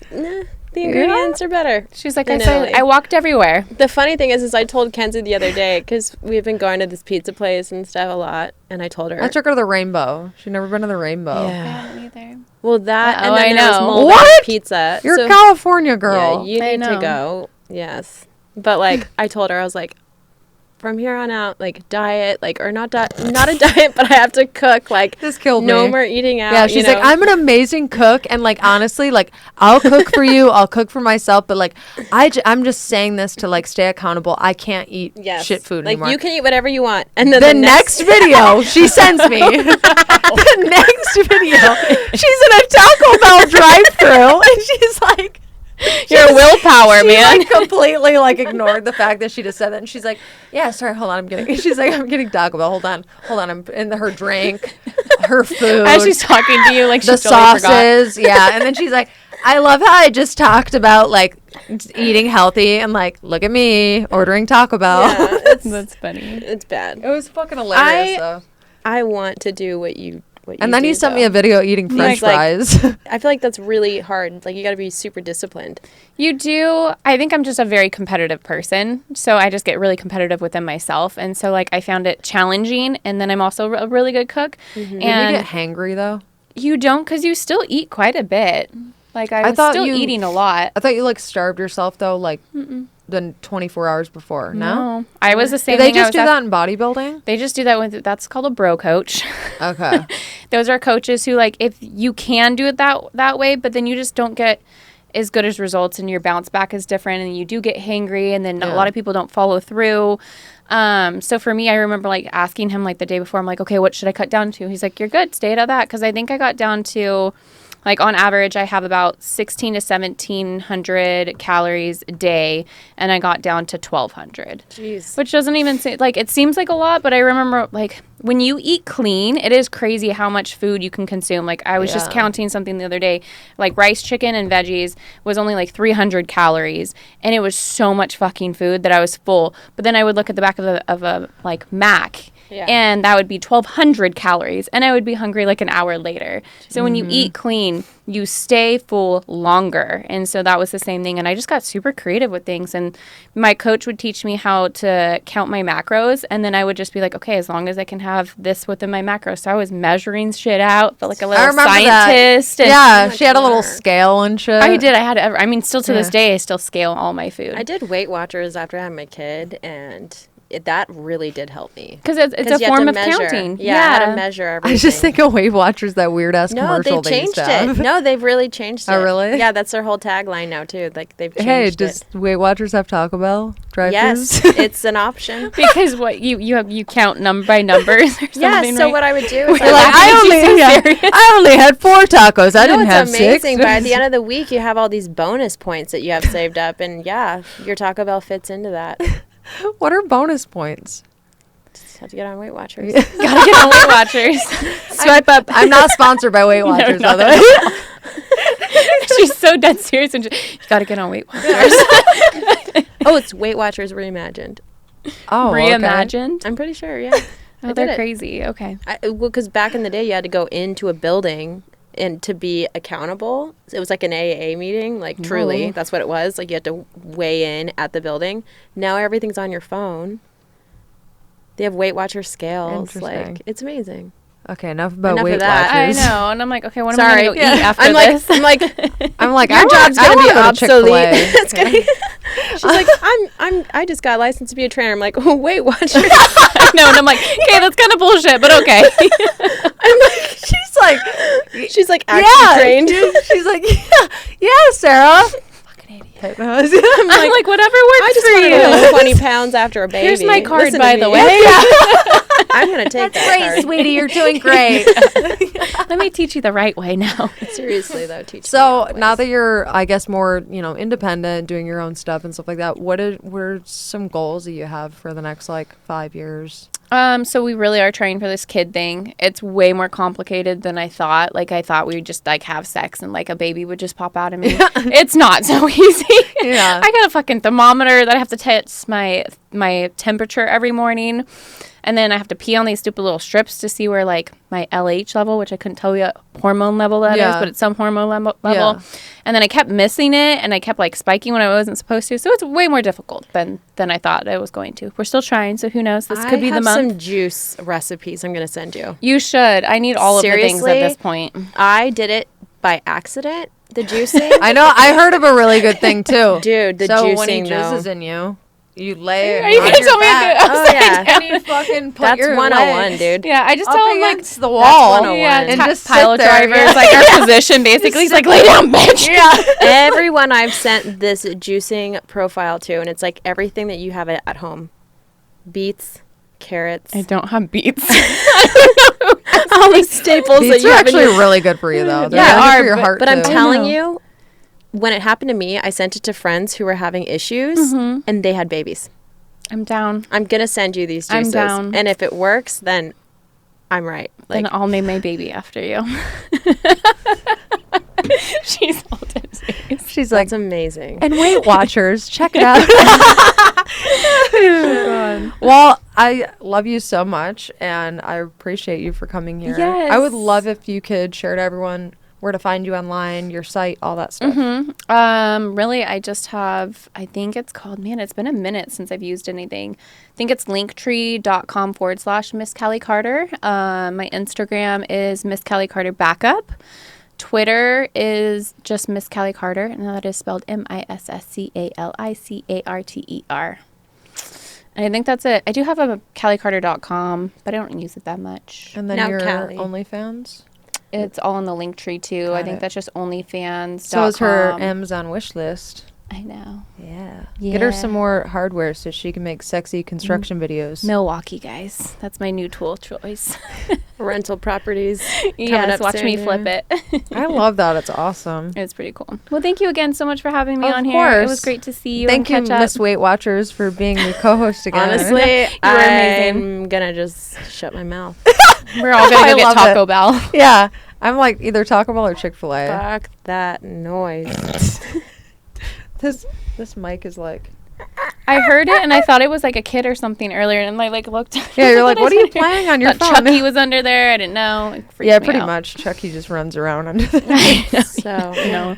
The ingredients are better. She's like, In I said, Italy. I walked everywhere. The funny thing is I told Kenzie the other day, because we've been going to this pizza place and stuff a lot, and I told her. I took her to the Rainbow. She'd never been to the Rainbow. Yeah. Well, that, Uh-oh, and then I there was know. Mulberry What? Pizza. You're So- a California girl. Yeah, you I need to know. go. Yes. But like I told her, I was like, from here on out, like diet, like or not not a diet, but I have to cook. Like This killed no me. more eating out. Yeah, she's like, I'm an amazing cook, and like honestly, like I'll cook for you, I'll cook for myself, but like I'm just saying this to like stay accountable. I can't eat shit food like anymore. you can eat whatever you want, and then the next video she sends me, the next video, she's in a Taco Bell drive-thru, and she's like. Your willpower, She man. like completely like ignored the fact that she just said that, and she's like, "Yeah, sorry, hold on, I'm getting." She's like, "I'm getting Taco Bell. Hold on, I'm in her drink, her food, As she's talking to you, like she the totally forgot. sauces, yeah." And then she's like, "I love how I just talked about like eating healthy, and like, look at me ordering Taco Bell." Yeah, it's That's funny. it's bad. It was fucking hilarious, though. I want to do what you. And then you sent me a video eating French Like- fries. I feel like that's really hard. Like you got to be super disciplined. You do. I think I'm just a very competitive person. So I just get really competitive within myself. And so, like, I found it challenging. And then I'm also a really good cook. Did you And get hangry though? you don't, because you still eat quite a bit. Like, I was thought still you- eating a lot. I thought you like starved yourself though, like the 24 hours before. No, I was the do same they thing. I just was do at- that in bodybuilding? They just do that with, that's called a bro coach. Okay. Those are coaches who, like, if you can do it that way, but then you just don't get as good as results, and your bounce back is different, and you do get hangry, and then a lot of people don't follow through. So for me, I remember like asking him like the day before, I'm like, okay, what should I cut down to? He's like, you're good, stay out of that. Cause I think I got down to Like on average, I have about 16 to 1700 calories a day, and I got down to 1200. Jeez. Which doesn't even say, like, it seems like a lot, but I remember, like, when you eat clean, it is crazy how much food you can consume. Like, I was just counting something the other day, like rice, chicken, and veggies was only like 300 calories, and it was so much fucking food that I was full. But then I would look at the back of a like Mac, and that would be 1200 calories, and I would be hungry like an hour later. So when you eat clean, you stay full longer. And so that was the same thing. And I just got super creative with things. And my coach would teach me how to count my macros. And then I would just be like, okay, as long as I can have this within my macros. So I was measuring shit out, felt like a little scientist. And yeah, she had a little scale and shit. I did. I mean, still to this day, I still scale all my food. I did Weight Watchers after I had my kid, and that really did help me. Because it's a form of counting. Yeah, I had to measure everything. I just think of Weight Watchers, that weird ass commercial. No, they've changed it. No, they've really changed it. Oh, really? Yeah, that's their whole tagline now too. Like they've changed Hey, does Weight Watchers have Taco Bell drive-thrus? Yes, it's an option. Because what you count by numbers or something. Yeah, so right? what I would do is I only had 4 tacos. I didn't have 6. It's amazing. But at the end of the week, you have all these bonus points that you have saved up, and yeah, your Taco Bell fits into that. What are bonus points? Just have to get on Weight Watchers. Gotta get on Weight Watchers. Swipe up. I'm not sponsored by Weight Watchers, No, by the way. She's so dead serious, and you gotta get on Weight Watchers. Oh, it's Weight Watchers Reimagined. Oh, Reimagined? Okay. I'm pretty sure, yeah. Oh, they're crazy. Okay. Well, because back in the day, you had to go into a building and to be accountable. It was like an AA meeting, like truly. That's what it was. Like you had to weigh in at the building. Now everything's on your phone. They have Weight Watcher scales. Like it's amazing. Okay, enough about Weight of that. Watchers. I know, and I'm like, okay, what am I gonna go eat after this? I'm like, your job's gonna be obsolete. It's gonna. She's like, I just got licensed to be a trainer. I'm like, oh, Weight Watchers. I know, and I'm like, okay, that's kind of bullshit, but okay. I'm like, she's like actually trained. She's like, yeah, Sarah. Fucking idiot. I'm like, whatever works I just for wanted you. to lose 20 pounds after a baby. Here's my card, Listen by to the me. way. I'm gonna take that Great, card. sweetie, you're doing great. Let me teach you the right way now. Seriously though, teach me So all the now ways. that you're, I guess, more independent, doing your own stuff and stuff like that, what are some goals that you have for the next 5 years? So we really are trying for this kid thing. It's way more complicated than I thought. Like I thought we would just have sex and a baby would just pop out of me. It's not so easy. Yeah. I got a fucking thermometer that I have to test my temperature every morning. And then I have to pee on these stupid little strips to see where my LH level, which I couldn't tell you what hormone level that is, but it's some hormone level. Yeah. And then I kept missing it, and I kept spiking when I wasn't supposed to. So it's way more difficult than I thought it was going to. We're still trying, so who knows? This could be the month. I have some juice recipes I'm gonna send you. You should. I need all of the things at this point. I did it by accident. The juicing. I know. I heard of a really good thing too, Dude, the so juicing when he though. juices in you, you lay it Are you on gonna your tell me to back. do it Oh yeah. And you fucking put That's your 101, legs dude. Yeah, I just up tell him against the wall. 101. yeah, and just pile sit there, drivers yeah. our position basically. He's like, lay down, bitch. Yeah. Everyone I've sent this juicing profile to, and it's everything that you have at home: beets, carrots, I don't have beets. all the staples that Beets you are have in actually your really good for you though. They're Yeah, really good are, for your heart But I'm too. telling you, when it happened to me, I sent it to friends who were having issues, and they had babies. I'm down. I'm gonna send you these juices, I'm down. and if it works, then I'm right. Then I'll name my baby after you. She's all dead serious. She's like, that's amazing. and Weight Watchers, check it out. Well, I love you so much, and I appreciate you for coming here. Yes. I would love if you could share to everyone where to find you online, your site, all that stuff. Really, I just have, I think it's called, it's been a minute since I've used anything. I think it's linktree.com/Miss Cali Carter. My Instagram is Miss Cali Carter Backup. Twitter is just Miss Cali Carter, and that is spelled MissCaliCarter. And I think that's it. I do have a CaliCarter.com, but I don't use it that much. And then Now your Cali. OnlyFans? It's all in the link tree too. Got I think it. that's just onlyfans.com. So is her Amazon wish list. I know. Yeah. Get her some more hardware so she can make sexy construction videos. Milwaukee, guys. That's my new tool choice. Rental properties. Yes, watch me flip it. I love that. It's awesome. It's pretty cool. Well, thank you again so much for having me Of on here. It course. was great to see you. Thank you, and catch Miss up. Weight Watchers, for being your co-host again. Honestly, were amazing. I'm gonna just shut my mouth. We're all going I to go get love Taco it. Bell. Yeah. I'm like either Taco Bell or Chick-fil-A. Fuck that noise. This mic is like... I heard it and I thought it was like a kid or something earlier, and I like looked. Yeah, you're like, what are you playing on your phone? Chucky was under there. I didn't know. It freaked Yeah, me pretty out. much. Chucky just runs around under the So No,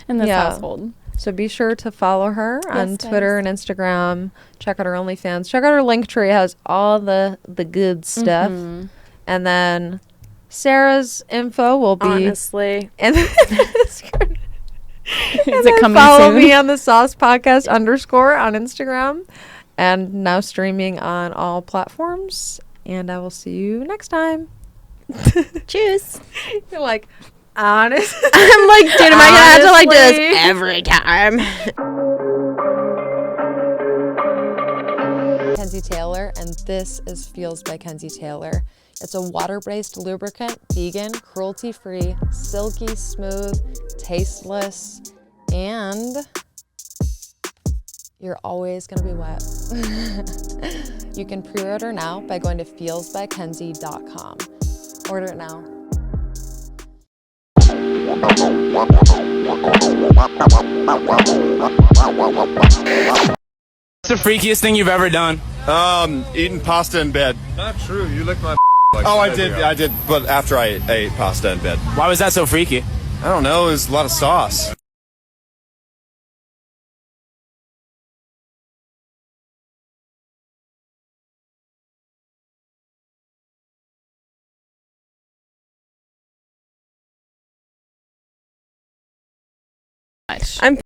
in this Yeah. household. So be sure to follow her on Yes, Twitter and Instagram. Check out her OnlyFans. Check out her Linktree. It has all the good stuff. Mm-hmm. And then Sarah's info will be honestly, in the description. Is it coming Follow soon? me on the Sauce Podcast _ on Instagram. And now streaming on all platforms. And I will see you next time. cheers. You're like, honest. I'm like, dude, am I gonna have to like do Honestly. this every time? Kenzie Taylor, and this is FEELZ by Kenzie Taylor. It's a water-based lubricant, vegan, cruelty-free, silky smooth, tasteless, and you're always gonna be wet. You can pre-order now by going to feelsbykenzie.com. Order it now. What's the freakiest thing you've ever done? Eating pasta in bed. Not true. You licked my like Oh, I a did, minute ago. I did, but after I ate pasta in bed. Why was that so freaky? I don't know, it was a lot of sauce. I'm